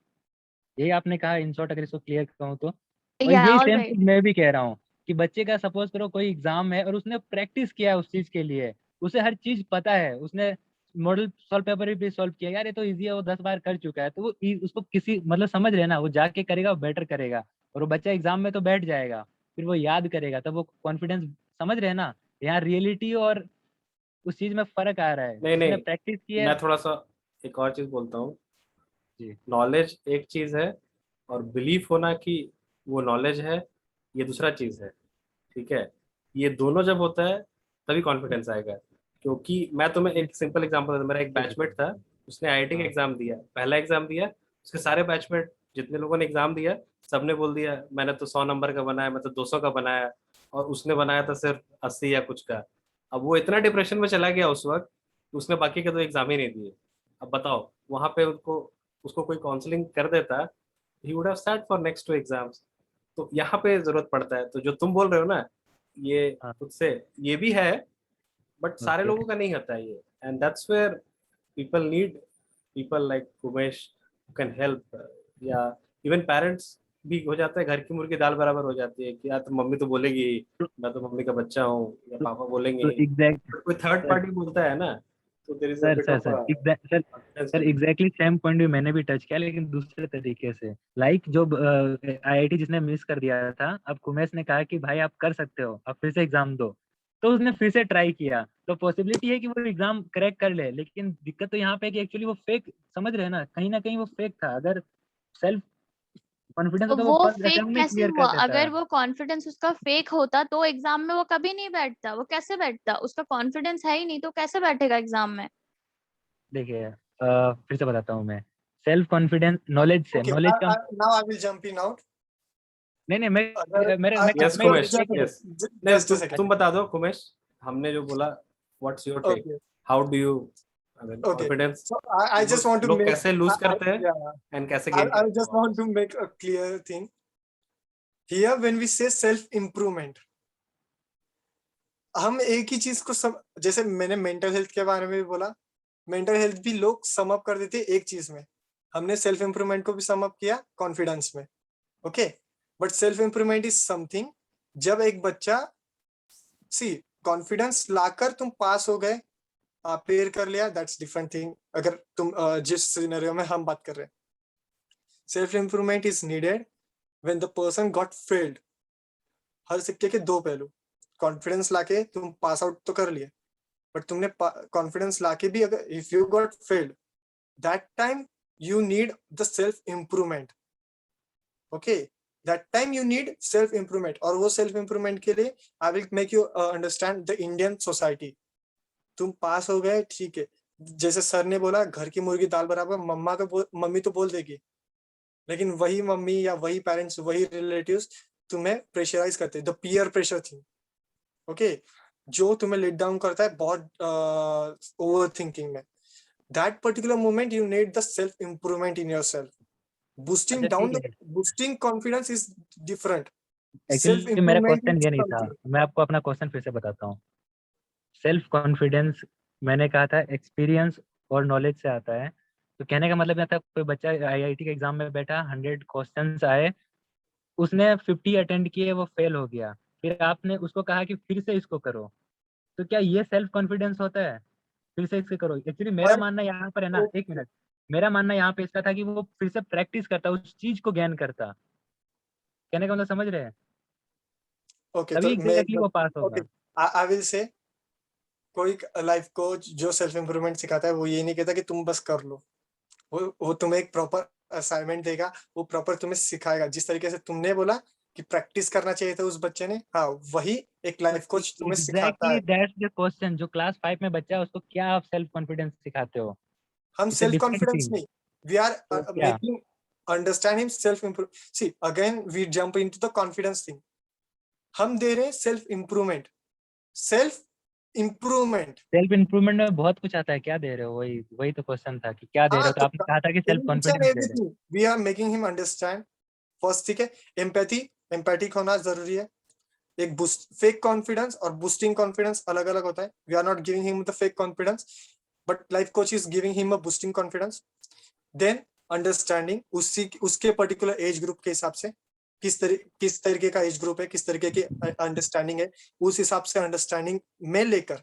यही आपने कहा इन शॉर्ट, अगर इसको क्लियर कहूँ तो। और Yeah, यही all सेम right. चीज मैं भी कह रहा हूँ कि बच्चे का सपोज करो कोई एग्जाम है और उसने प्रैक्टिस किया है उस चीज के लिए, उसे हर चीज पता है, उसने मॉडल सॉल्व पेपर भी सॉल्व किया, यार ये तो इजी है, वो 10 बार कर चुका है, तो वो उसको किसी मतलब समझ रहे हैं ना, वो जाके करेगा वो बेटर करेगा। और वो बच्चा एग्जाम में तो बैठ जाएगा, फिर वो याद करेगा, तब वो कॉन्फिडेंस, समझ रहे हैं ना? यहाँ रियलिटी और उस चीज में फर्क आ रहा है। नहीं जिसने नहीं, प्रैक्टिस की है। मैं थोड़ा सा एक और चीज बोलता हूँ। जी नॉलेज एक चीज है और बिलीफ होना कि वो नॉलेज है, ये दूसरा चीज है। ठीक है, ये दोनों जब होता है तभी कॉन्फिडेंस आएगा। क्योंकि मैं तुम्हें एक सिंपल एग्जांपल देता हूं। मेरा एक बैचमेट था, उसने आईआईटी का हाँ एग्जाम दिया, पहला एग्जाम दिया। उसके सारे बैचमेट जितने लोगों ने एग्जाम दिया, सबने बोल दिया मैंने तो 100 नंबर का बनाया, मैं तो 200 का बनाया, और उसने बनाया था सिर्फ 80 या कुछ का। अब वो इतना डिप्रेशन में चला गया उस वक्त, उसने बाकी के तो एग्जाम ही नहीं दिए। अब बताओ, वहां पे उनको उसको कोई काउंसलिंग कर देता, he would have sat for next 2 exams. तो यहाँ पे जरूरत पड़ता है। तो जो तुम बोल रहे हो ना, ये हाँ खुद से ये भी है, बट सारे ओके लोगों का नहीं होता है ये। And that's where people need people like Umesh who can help. या इवन पेरेंट्स भी हो जाता है, घर की मुर्गी दाल बराबर हो जाती है कि यार तो मम्मी तो बोलेगी ही, मैं तो मम्मी का बच्चा हूँ, या पापा बोलेंगे तो ही। एग्जैक्ट बट कोई थर्ड सर पार्टी बोलता है ना, तो there is a sir bit sir of sir exact sir confidence sir building. Exactly same point भी मैंने भी टच किया, लेकिन दूसरे तरीके से। लाइक जो आईआईटी जिसने मिस कर दिया था, अब कुमेश ने कहा कि भाई आप कर सकते हो, आप फिर से एग्जाम दो, तो उसने फिर से ट्राई किया, तो पॉसिबिलिटी है कि वो एग्जाम क्रैक कर ले। लेकिन दिक्कत तो यहाँ पे है कि एक्चुअली वो फेक, समझ रहे हैं ना कहीं वो फेक था। अगर सेल्फ कॉन्फिडेंस तो होता वो वो फर्स्ट फेक अटेम्प्ट में कैसे क्लियर हुआ? कर देता। अगर वो कॉन्फिडेंस उसका फेक होता तो एग्जाम में वो कभी नहीं बैठता। वो कैसे बैठता? उसका कॉन्फिडेंस है ही नहीं तो कैसे बैठेगा एग्जाम में? देखिए फिर से बताता हूँ मैं। सेल्फ कॉन्फिडेंस नॉलेज से, Okay, नॉलेज का now I will jump in out. नहीं अगर यस मैं कुमेश, एक मिनट। यस। नहीं, just a second. तुम बता दो कुमेश, हमने जो बोला, what's your take, Okay, how do you, I mean okay. Confidence So I just want to लोग make कैसे लूज करते हैं yeah, एंड कैसे I गेन I करते just हैं want वापस। to make a clear thing here. When we say self improvement, हम एक ही चीज को जैसे मैंने मेंटल हेल्थ के बारे में भी बोला, मेंटल हेल्थ भी लोग सम अप कर देते एक चीज में। हमने सेल्फ इंप्रूवमेंट को भी सम अप किया कॉन्फिडेंस में। Okay, but self improvement is something जब एक बच्चा सी कॉन्फिडेंस लाकर तुम पास हो गए, क्लियर कर लिया, दैट्स डिफरेंट थिंग। अगर तुम जिस सिनेरियो में हम बात कर रहे हैं, self improvement is needed when the person got failed. हर सिक्के के दो पहलू। कॉन्फिडेंस लाके तुम पास आउट तो कर लिए, बट तुमने कॉन्फिडेंस लाके भी अगर if you got failed, that time you need the self improvement. Okay, that time you need self improvement. और वो self improvement के लिए I will make you understand the Indian society. तुम पास हो गए, ठीक है, जैसे सर ने बोला घर की मुर्गी दाल बराबर, मम्मी तो बोल देगी, लेकिन वही मम्मी या वही पेरेंट्स, वही रिलेटिव्स तुम्हें प्रेशराइज करते हैं, द पीयर प्रेशर थी। ओके, जो तुम्हें लेट डाउन करता है बहुत ओवर थिंकिंग में। that particular moment you need the self improvement in yourself. Boosting अच्छा down ठीक the है, boosting confidence is different. Self actually मेरा improvement क्वेश्चन is ये नहीं था, something. मैं आपको अपना क्वेश्चन फिर से बताता हूँ। सेल्फ कॉन्फिडेंस मैंने कहा था एक्सपीरियंस और नॉलेज से आता है। तो कहने का मतलब यह था, कोई बच्चा आईआईटी के एग्जाम में बैठा, 100 क्वेश्चंस आए, उसने 50 अटेंड किए, वो फेल हो गया, फिर आपने उसको कहा कि फिर से इसको करो, तो क्या ये सेल्फ कॉन्फिडेंस होता है? फिर से इससे करो। एक्चुअली मेरा But मानना यहाँ पर है ना, एक मिनट, मेरा मानना यहाँ पे इसका था कि वो फिर से प्रैक्टिस करता, उस चीज को ज्ञान करता। कहने का मतलब समझ रहे हैं? ओके तभी तो मैं एग्जैक्टली वो पास ओके होगा। आई विल से कोई लाइफ कोच जो सेल्फ इंप्रूवमेंट सिखाता है वो ये नहीं कहता कि तुम बस कर लो, वो तुम्हें एक प्रॉपर असाइनमेंट देगा, वो प्रॉपर तुम्हें सिखाएगा। जिस तरीके से तुमने बोला कि प्रैक्टिस करना चाहिए था उस बच्चे ने, हाँ वही एक लाइफ कोच तुम्हें सिखाता एग्जैक्टली है। That's the question. जो क्लास 5 में बच्चा है उसको क्या आप सेल्फ कॉन्फिडेंस सिखाते हो? हम it's a self different confidence thing. नहीं, वी आर तो क्या? Making understand himself improve. See again we jump into the confidence thing. हम दे रहे हैं self improvement, self improvement. Self improvement में बहुत कुछ आता है, क्या दे रहे हो? वही वही तो क्वेश्चन था कि क्या दे रहे हाँ हो, तो तो आपने कहा था कि सेल्फ कॉन्फिडेंस दे रहे हो। Everything we are making him understand first, ठीक है। एम्पैथी, एम्पैथिक होना जरूरी है। एक बूस्ट फेक कॉन्फिडेंस और बूस्टिंग कॉन्फिडेंस अलग अलग होता है। We are not giving him the fake confidence, but life coach is giving him a boosting confidence. Then understanding उसके पर्टिकुलर एज ग्रुप के हिसाब से, किस तरीके का एज ग्रुप है, किस तरीके की अंडरस्टैंडिंग है, उस हिसाब से अंडरस्टैंडिंग में लेकर।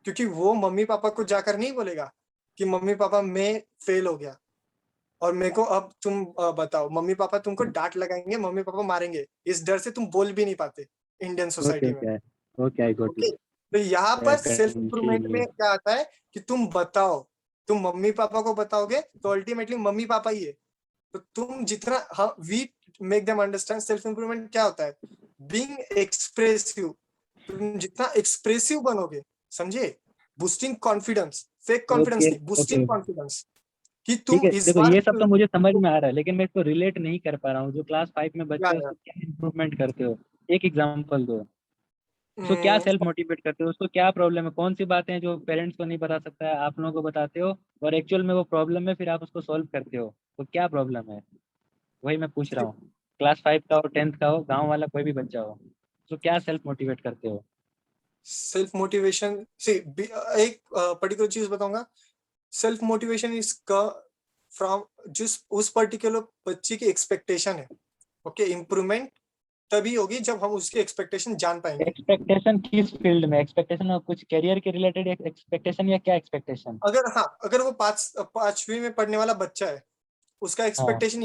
क्योंकि वो मम्मी पापा को जाकर नहीं बोलेगा कि मम्मी पापा मैं फेल हो गया और मेरे को अब तुम बताओ। मम्मी पापा तुमको डांट लगाएंगे, मम्मी पापा मारेंगे, इस डर से तुम बोल भी नहीं पाते इंडियन ओके सोसाइटी में। Okay okay, I got okay it. तो यहाँ पर सेल्फ इंप्रूवमेंट में कंटिन्यू। क्या आता है कि तुम बताओ, तुम मम्मी पापा को बताओगे तो अल्टीमेटली मम्मी पापा ही है। तो तुम जितना we make them understand self improvement क्या होता है, बीइंग एक्सप्रेसिव। तुम जितना एक्सप्रेसिव बनोगे, समझे, boosting confidence, fake confidence okay नहीं, ओके, बूस्टिंग कॉन्फिडेंस कि ठीक तुम है। इस देखो बार ये सब तो मुझे समझ में आ रहा है, लेकिन मैं इसको रिलेट नहीं कर पा रहा हूँ। जो क्लास 5 में बच्चे हैं, या, उसको क्या इम्प्रूवमेंट करते हो? एक एग्जांपल दो। उसको क्या सेल्फ मोटिवेट करते हो? उसको क्या प्रॉब्लम है? कौन सी बातें हैं जो पेरेंट्स को नहीं बता सकता है, आप लोगों को बताते हो, और एक्चुअल में वो प्रॉब्लम है, फिर आप उसको सॉल्व करते हो। तो क्या प्रॉब्लम है, वही मैं पूछ रहा हूँ। क्लास 5 का हो, 10th का हो, गाँव वाला कोई भी बच्चा हो, तो क्या सेल्फ मोटिवेट करते हो? सेल्फ मोटिवेशन से एक पर्टिकुलर चीज बताऊंगा। सेल्फ मोटिवेशन इज फ्रॉम जिस उस पर्टिकुलर बच्चे की एक्सपेक्टेशन है। ओके इम्प्रूवमेंट तभी होगी जब हम उसकी एक्सपेक्टेशन जान पाएंगे। एक्सपेक्टेशन किस फील्ड में? एक्सपेक्टेशन और कुछ करियर के रिलेटेड एक्सपेक्टेशन, या क्या एक्सपेक्टेशन? अगर वो पांचवी में पढ़ने वाला बच्चा है, हाँ उसका एक्सपेक्टेशन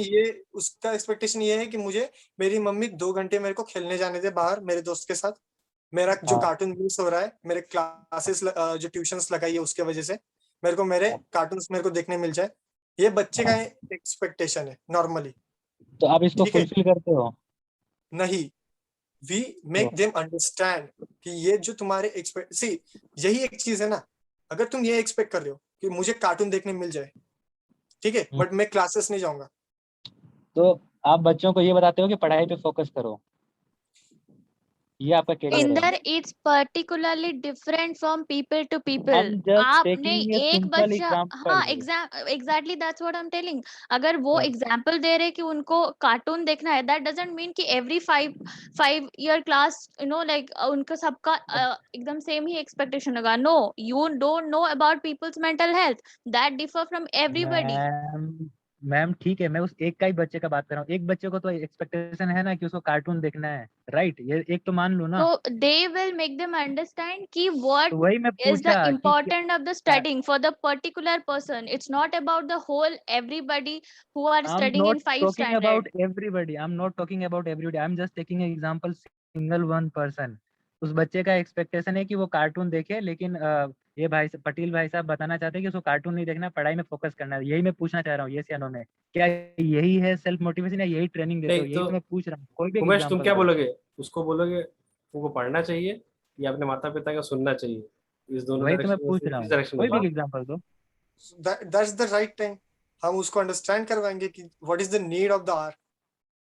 ये है कि मुझे मेरी मम्मी 2 घंटे मेरे को खेलने जाने दे बाहर मेरे दोस्त के साथ, मेरा जो हाँ कार्टून मिस हो रहा है, मेरे क्लासेस जो ट्यूशंस लगाई है उसके वजह से मेरे को मेरे कार्टून्स मेरे को देखने मिल जाए। ये बच्चे का हाँ। एक्सपेक्टेशन है नॉर्मली, तो आप इसको ठीक है। फुलफिल करते हो? नहीं, वी मेक देम अंडरस्टैंड कि ये जो तुम्हारे एक्सपेक्ट सी यही एक चीज है ना। अगर तुम ये एक्सपेक्ट कर रहे हो कि मुझे कार्टून देखने मिल जाए, ठीक है, हम्म। बट मैं क्लासेस नहीं जाऊंगा, तो आप बच्चों को ये बताते हो कि पढ़ाई पे फोकस करो, ये आपका करियर है? Inder, it's particularly different from people to people. I'm just आप नहीं, taking a एक simple बच्चा, हाँ example. exactly that's what I'm telling. अगर वो हाँ। एग्जाम्पल दे रहे कि उनको कार्टून देखना है, that doesn't mean कि every 5 year class like उनका सबका एकदम सेम ही एक्सपेक्टेशन होगा. No, you don't know about people's mental health. That differ from everybody. Ma'am ठीक है, मैं उस एक का ही बच्चे का बात कर रहा हूँ। एक बच्चे को तो एक्सपेक्टेशन है ना कि उसको कार्टून देखना है, राइट? ये एक तो मान लो ना। So they will make them understand कि what तो वही मैं is the पूछा कि important of the studying for the particular person. It's not about the whole everybody who are I'm studying not in 5 talking standard. about everybody. I'm not talking about everybody. I'm just taking an example, single one person. उस बच्चे का expectation है कि वो cartoon देखे, लेकिन ये पटेल भाई साहब बताना चाहते हैं कि उसको कार्टून नहीं देखना, पढ़ाई में फोकस करना है। यही मैं पूछना चाह रहा हूँ, ये या नो में। क्या यही है सेल्फ मोटिवेशन, या यही ट्रेनिंग देते हो? नहीं यही तो तो मैं पूछ रहा हूँ। कोई भी एक उमेश, तुम एग्जांपल क्या दो। बोलोगे? उसको बोलोगे तुमको पढ़ना चाहिए या अपने माता पिता का सुनना चाहिए? इस दोनों वही तो मैं डायरेक्शन में पूछ से रहा किस हूँ, डायरेक्शन में कोई भी एक जाओगे? एग्जांपल दो। That's the right time. हम उसको अंडरस्टैंड करवाएंगे कि what is the need of the hour.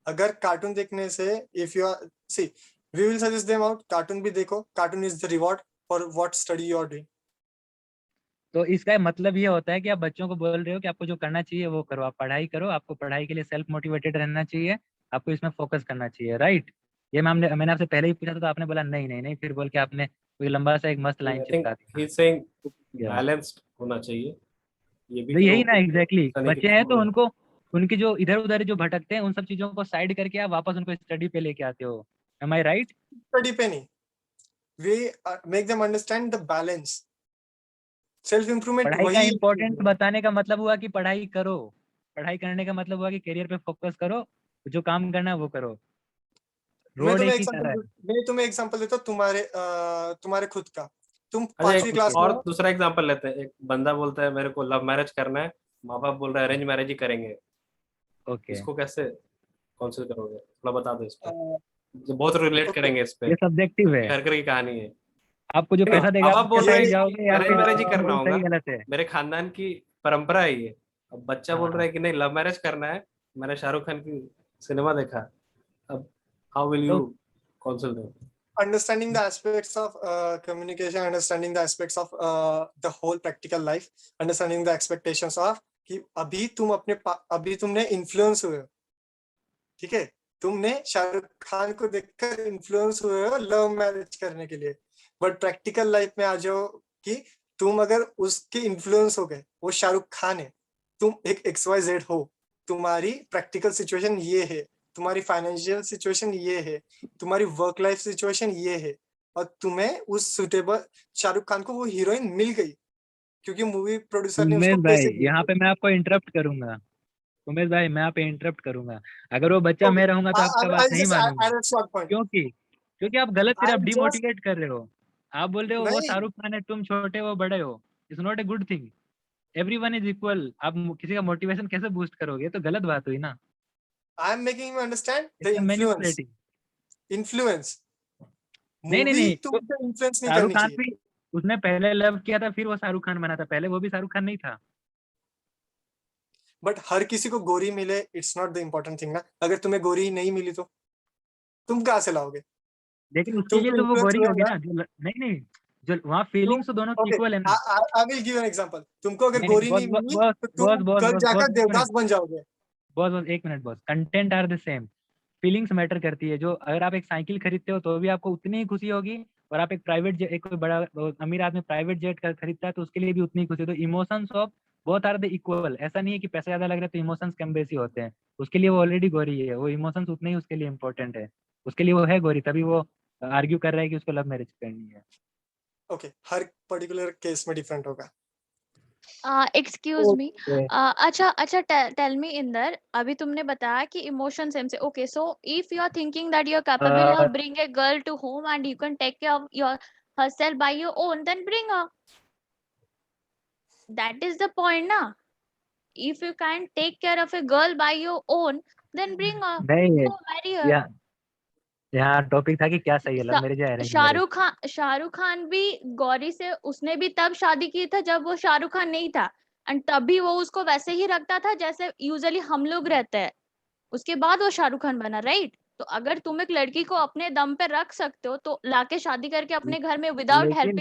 अगर कार्टून देखने से if you are see we will suggest them out cartoon भी देखो, cartoon is the reward for what study you are doing. तो इसका मतलब ये होता है कि आप बच्चों को बोल रहे हो कि आपको जो करना चाहिए वो करो, आप पढ़ाई करो, आपको पढ़ाई के लिए सेल्फ मोटिवेटेड रहना चाहिए, आपको इसमें फोकस करना चाहिए, राइट? ये मैंने आपसे पहले ही पूछा था, तो आपने बोला नहीं नहीं नहीं, फिर बोल के आपने कोई लंबा सा एक मस्त लाइन आई थिंक चिपका ही दिया। Is saying Yeah. बैलेंस्ड होना चाहिए। ये भी तो तो यही ना एग्जैक्टली ऐसा नहीं कि बच्चे हैं तो तुम उनको, उनकी जो इधर उधर जो भटकते हैं उन सब चीजों को साइड करके आप वापस उनको स्टडी पे लेके आते हो। एम आई राइट? स्टडी पे नहीं, we make them understand the balance. Self improvement पढ़ाई का वही इम्पोर्टेंस बताने का मतलब हुआ कि पढ़ाई करो, पढ़ाई करने का मतलब हुआ कि करियर पे फोकस करो, जो काम करना है वो करो। रोड एक ही सारा है। मैं तुम्हें एग्जांपल देता हूँ तुम्हारे खुद का। तुम अच्छा, 5वीं एक क्लास में और हो। दूसरा एग्जांपल लेते हैं। एक बंदा बोलता है मेरे को लव मैरिज करना है, माँ बाप बोल रहे हैं अरेंज मैरिज ही करेंगे, ओके, इसको कैसे काउंसिल करोगे? थोड़ा बता दो इस पर, अ, जो बहुत रिलेट ओके करेंगे इस पे। ये सब्जेक्टिव है। घर घर की कहानी है। आपको जो नहीं, पैसा देगा माँ आप बाप बोल उसके रहे साथ हैं जाओगे या अरेंज फिर मैरिज ही करना वो होगा, सही गलत है? मेरे खानदान की परंपरा है ये। अब बच्चा बोल रहा हाँ, है कि नहीं लव मैरिज करना है, मैंने शाहरुख खान की सिनेमा देखा, अब हाउ विल यू तो council them? understanding the aspects of communication, understanding the aspects of the whole practical life, understanding the expectations of कि अभी तुमने इन्फ्लुएंस हुए हो, ठीक है, तुमने शाहरुख खान को देखकर इन्फ्लुएंस हुए हो लव मैरिज करने के लिए, बट प्रैक्टिकल लाइफ में आ जाओ कि तुम अगर उसके इन्फ्लुएंस हो गए, वो शाहरुख खान है, तुम एक XYZ हो, तुम्हारी प्रैक्टिकल सिचुएशन ये है, तुम्हारी फाइनेंशियल सिचुएशन ये है, तुम्हारी वर्क लाइफ सिचुएशन ये है, और तुम्हें उस सुटेबल शाहरुख खान को वो हीरोइन मिल गई क्योंकि मूवी प्रोड्यूसर ने उसको उमेश भाई पैसे दिए यहाँ थे। पे मैं आपको इंटरप्ट करूंगा। उमेश भाई मैं यहाँ पे इंटरप्ट करूंगा। अगर वो बच्चा Okay, मैं रहूंगा तो आपका बात I'll नहीं just मानूंगा। add a short point. क्योंकि क्योंकि आप गलत सिर्फ I'll just डिमोटिवेट कर रहे हो। आप बोल रहे हो वो नहीं, शाहरुख खान है, तुम छोटे हो बड़े हो, it's not a good thing. Everyone is equal. आप किसी का मोटिवेशन कैसे बूस्ट करोगे? ये तो गलत बात हुई ना। I am making you understand the it's influence. Manipulating. Influence. नहीं नहीं मूवी नहीं, तो तुमसे इन्फ्लुएंस नहीं शाहरुख करनी खान चाहिए। भी उसने पहले लव किया था, फिर वो शाहरुख खान बना था। पहले वो भी शाहरुख खान नहीं था। बट हर किसी को गोरी मिले, it's not the important thing ना। अगर तुम्हें गोरी ही नहीं मिली तो तुम कहाँ से लाओगे? लेकिन उसके तुम लिए तो तो वो इन्फ्लुएंस गोरी हुए होगी ना। ना जो नहीं नहीं, जो वहाँ तुम फीलिंग्स तो दोनों की ओके, इक्वल है ना। I will give an example. तुमको अगर नहीं नहीं गोरी बॉस नहीं बॉस मिली बॉस तो बॉस तुम बॉस कल बॉस बॉस जाकर एक मिनट, देवदास बन जाओगे। बॉस एक minute boss. Content are the same, feelings matter करती है। जो अगर आप एक साइकिल खरीदते हो तो भी आपको उतनी ही खुशी होगी, और आप एक प्राइवेट एक कोई बड़ा अमीर आदमी प्राइवेट जेट खरीदता है तो उसके लिए भी उतनी ही खुशी। तो emotions of both are the equal. ऐसा नहीं है कि पैसा ज्यादा लग रहा है तो इमोशंस कम बेसी होते हैं। उसके लिए वो ऑलरेडी गोरी है, वो इमोशंस उतने ही उसके लिए इंपॉर्टेंट है। उसके लिए वो है गोरी, तभी वो आर्ग्यू कर रहा है कि उसको लव मैरिज करनी है। ओके, हर पर्टिकुलर केस में डिफरेंट होगा। Excuse me. Okay. अच्छा अच्छा, टेल मी इंदर, अभी तुमने बताया कि इमोशन सेम से। Okay, so if you are thinking that you are capable of bring a girl to home and you can take care of your herself by your own, then bring her. That is the point na. If you can't take care of a girl by your own, then bring her. नहीं, Go marry her. यहाँ topic था कि क्या सही है, love marriage या arrange marriage. Shahrukh Khan भी गौरी से उसने भी तब शादी की था जब वो शाहरुख खान नहीं था, एंड तभी वो उसको वैसे ही रखता था जैसे यूजुअली हम लोग रहते हैं। उसके बाद वो शाहरुख खान बना, राइट? तो अगर तुम एक लड़की को अपने दम पे रख सकते हो तो लाके शादी करके अपने घर में विदाउट लेकिन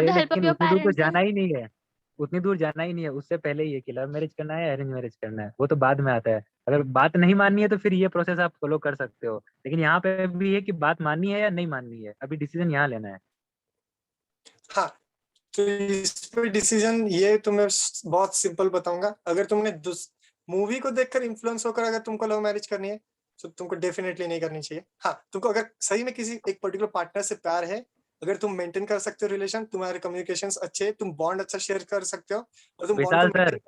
द हेल्प ऑफ लेकिन योर उतनी दूर तो पेरेंट्स, जाना ही नहीं है। उतनी दूर जाना ही नहीं है। उससे पहले ही है कि लव मैरिज करना है अरेंज मैरिज करना है, वो तो बाद में आता है। अगर बात नहीं माननी है तो फिर ये प्रोसेस आप फॉलो कर सकते हो। लेकिन यहाँ पे भी है कि बात माननी है या नहीं माननी है, अभी डिसीजन यहाँ लेना है। हाँ, तो इस पे डिसीजन ये तुम्हें बहुत सिंपल बताऊंगा। अगर तुमने मूवी को देखकर इन्फ्लुएंस होकर अगर तुमको लव मैरिज करनी है तो तुमको डेफिनेटली नहीं करनी चाहिए। हाँ, तुमको अगर सही में किसी एक पर्टिकुलर पार्टनर से प्यार है, अगर तुम मेंटेन कर सकते हो रिलेशन, तुम्हारे कम्युनिकेशंस अच्छे, तुम बॉन्ड अच्छा शेयर कर सकते हो और तुम बॉन्ड विशाल को सर,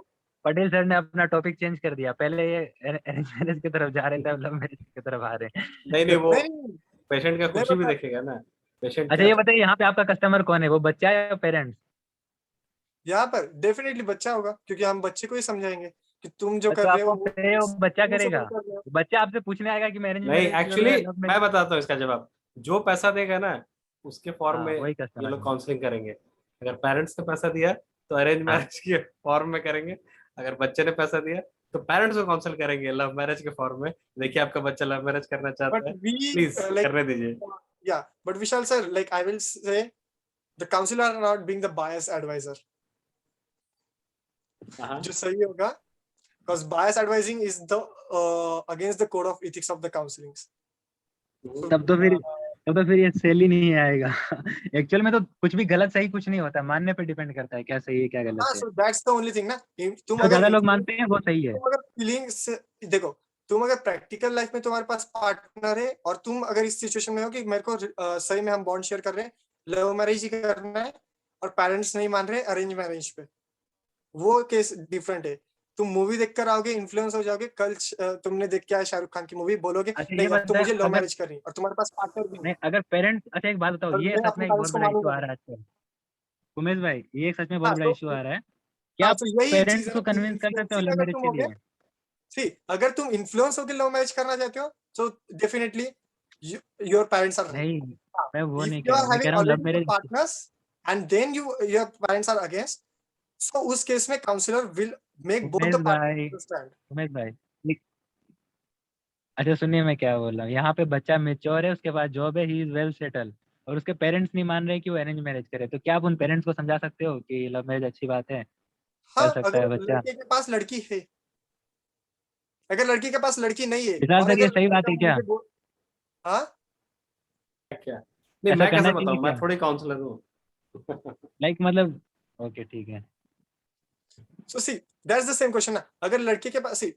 पटेल सर ने अपना टॉपिक चेंज कर दिया। पहले ये अरेंज मैरिज की तरफ जा रहे थे, अब लव मैरिज की तरफ आ रहे हैं। नहीं नहीं, वो नहीं, पेशेंट का मैं खुशी भी बता देखेगा ना। पेशेंट अच्छा क्या ये बताइए, यहाँ पे आपका कस्टमर कौन है? वो बच्चा है या पेरेंट्स? यहाँ पर डेफिनेटली बच्चा होगा क्योंकि हम बच्चे को ही समझाएंगे कि तुम जो तो कर रहे हो आपको पे वो बच्चा तुम करेगा? support कर रहे हो। बच्चा आपसे पूछने आएगा कि मैं अरेंज नहीं, मैरिज करूँ एक्चुअली या लव मैं मैरिज? बताता हूँ इसका जवाब। जो पैसा देगा ना उसके फॉर्म हाँ में वही ये कस्टमर लोग है। काउंसलिंग करेंगे। अगर पेरेंट्स ने पैसा दिया तो अरेंज हाँ मैरिज के फॉर्म में करेंगे, अगर बच्चे ने पैसा दिया तो पेरेंट्स को काउंसिल करेंगे लव मैरिज के फॉर्म में। देखिए आपका बच्चा लव मैरिज करना But चाहता है, we प्लीज like करने दीजिए। yeah, but Vishal sir, like I will say, the counselor are not being the bias advisor. हाँ, जो सही होगा, because bias advising is the against the code of ethics of the counselings. So, तब तो फिर ये सेल ही नहीं आएगा। एक्चुअल में तो कुछ भी गलत सही कुछ नहीं होता, मानने पे डिपेंड करता है क्या सही है क्या गलत हाँ, है। so that's the only thing ना। तुम जो अगर ज्यादा लोग मानते हैं वो सही है। तुम अगर फीलिंग्स देखो, तुम अगर प्रैक्टिकल लाइफ में तुम्हारे पास पार्टनर है और तुम अगर इस सिचुएशन में हो कि मेरे को सही में हम बॉन्ड शेयर कर रहे हैं, लव मैरिज ही करना है और पेरेंट्स नहीं मान रहे अरेंज मैरिज पे, वो केस डिफरेंट है। तुम मूवी देखकर आओगे, इन्फ्लुएंस हो जाओगे, कल तुमने देख के आए शाहरुख खान की मूवी, बोलोगे अच्छा, ये नहीं अब तो बता, मुझे लव अगर मैरिज करनी है, और तुम्हारे पास पार्टनर भी नहीं नहीं, अगर पेरेंट्स, अच्छा एक बात बताओ, और ये मैं सच अपने में एक बहुत पेरेंट्स को बड़ा इशू मानूंगा आ नहीं। रहा है आजकल। उमेश भाई, ये सच में बहुत हाँ बड़ा तो इशू आ रहा है। क्या तो यही एक चीज पेरेंट्स है को ना, कन्विंस कर सकते हो इन्फ्लुएंसिंग लव अगर मैरिज तुम के हो गए, लिए? सी अगर तुम इन्फ्लुएंस होकर लव मैरिज करना चाहते हो, तो डेफिनेटली योर पेरेंट्स आर नहीं, मैं वो if नहीं you कह रहा are हूँ, मैं कह having रहा हूँ love already the marriage. partners and then your parents are against, so उस केस में counselor will make both Umesh the parties भाई, understand. उमेश भाई, अच्छा सुनिए मैं क्या बोल रहा हूँ। यहाँ पे बच्चा मेच्योर है, उसके पास जॉब है, ही इज वेल सेटल, और उसके पेरेंट्स नहीं मान रहे कि वो अरेंज मैरिज करे, तो क्या आप उन पेरेंट्स को समझा सकते हो कि लव मैरिज अच्छी बात है, कर हाँ सकता है अगर बच्चा? लड़के के पास लड़की है, अगर लड़की के पास लड़की नहीं है, विशाल और सर, ये अगर सही बात लड़का है क्या? मुझे हाँ क्या नहीं, ऐसा मैं कैसे करना चाहिए बताऊं, मैं क्या? थोड़ी काउंसलर हूँ। लाइक मतलब, ओके ठीक है। so see that's the same question ना, अगर लड़के के पास, see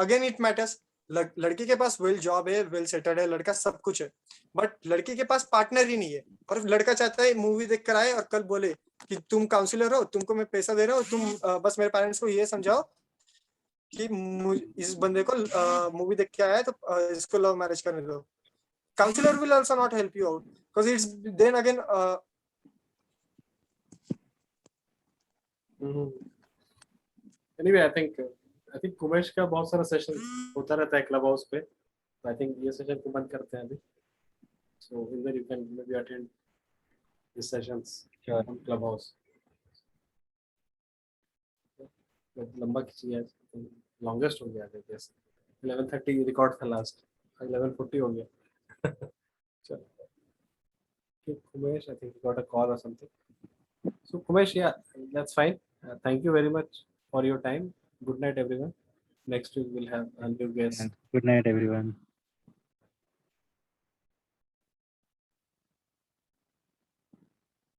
again it matters, लड़की के पास वेल जॉब है, वेल सेटल्ड है, लड़का सब कुछ है, बट लड़की के पास पार्टनर ही नहीं है, और लड़का चाहता है मूवी देख कर आए और कल बोले कि तुम काउंसलर हो, तुमको मैं पैसा दे रहा हूँ, तुम बस मेरे पेरेंट्स को ये समझाओ कि इस बंदे को मूवी देख के आया है, तो इसको लव मैरिज करने दो, counsellor will also not help you out, because it's then again anyway, I think कुमेश का बहुत सारा सेशन होता रहता है क्लब हाउस पे, आई थिंक ये सेशन को बंद करते हैं अभी। सो इधर you can may be attend this sessions Sure. On club house. लंबा खींची है, लॉन्गेस्ट हो गया है जैसे 11:30 रिकॉर्ड था लास्ट, 11:40 हो गया। चलो Kumesh, I think you got a call or something. So Kumesh, yeah, that's fine. Thank you very much for your time. Good night, everyone. Next week we'll have a new guest. Good night everyone.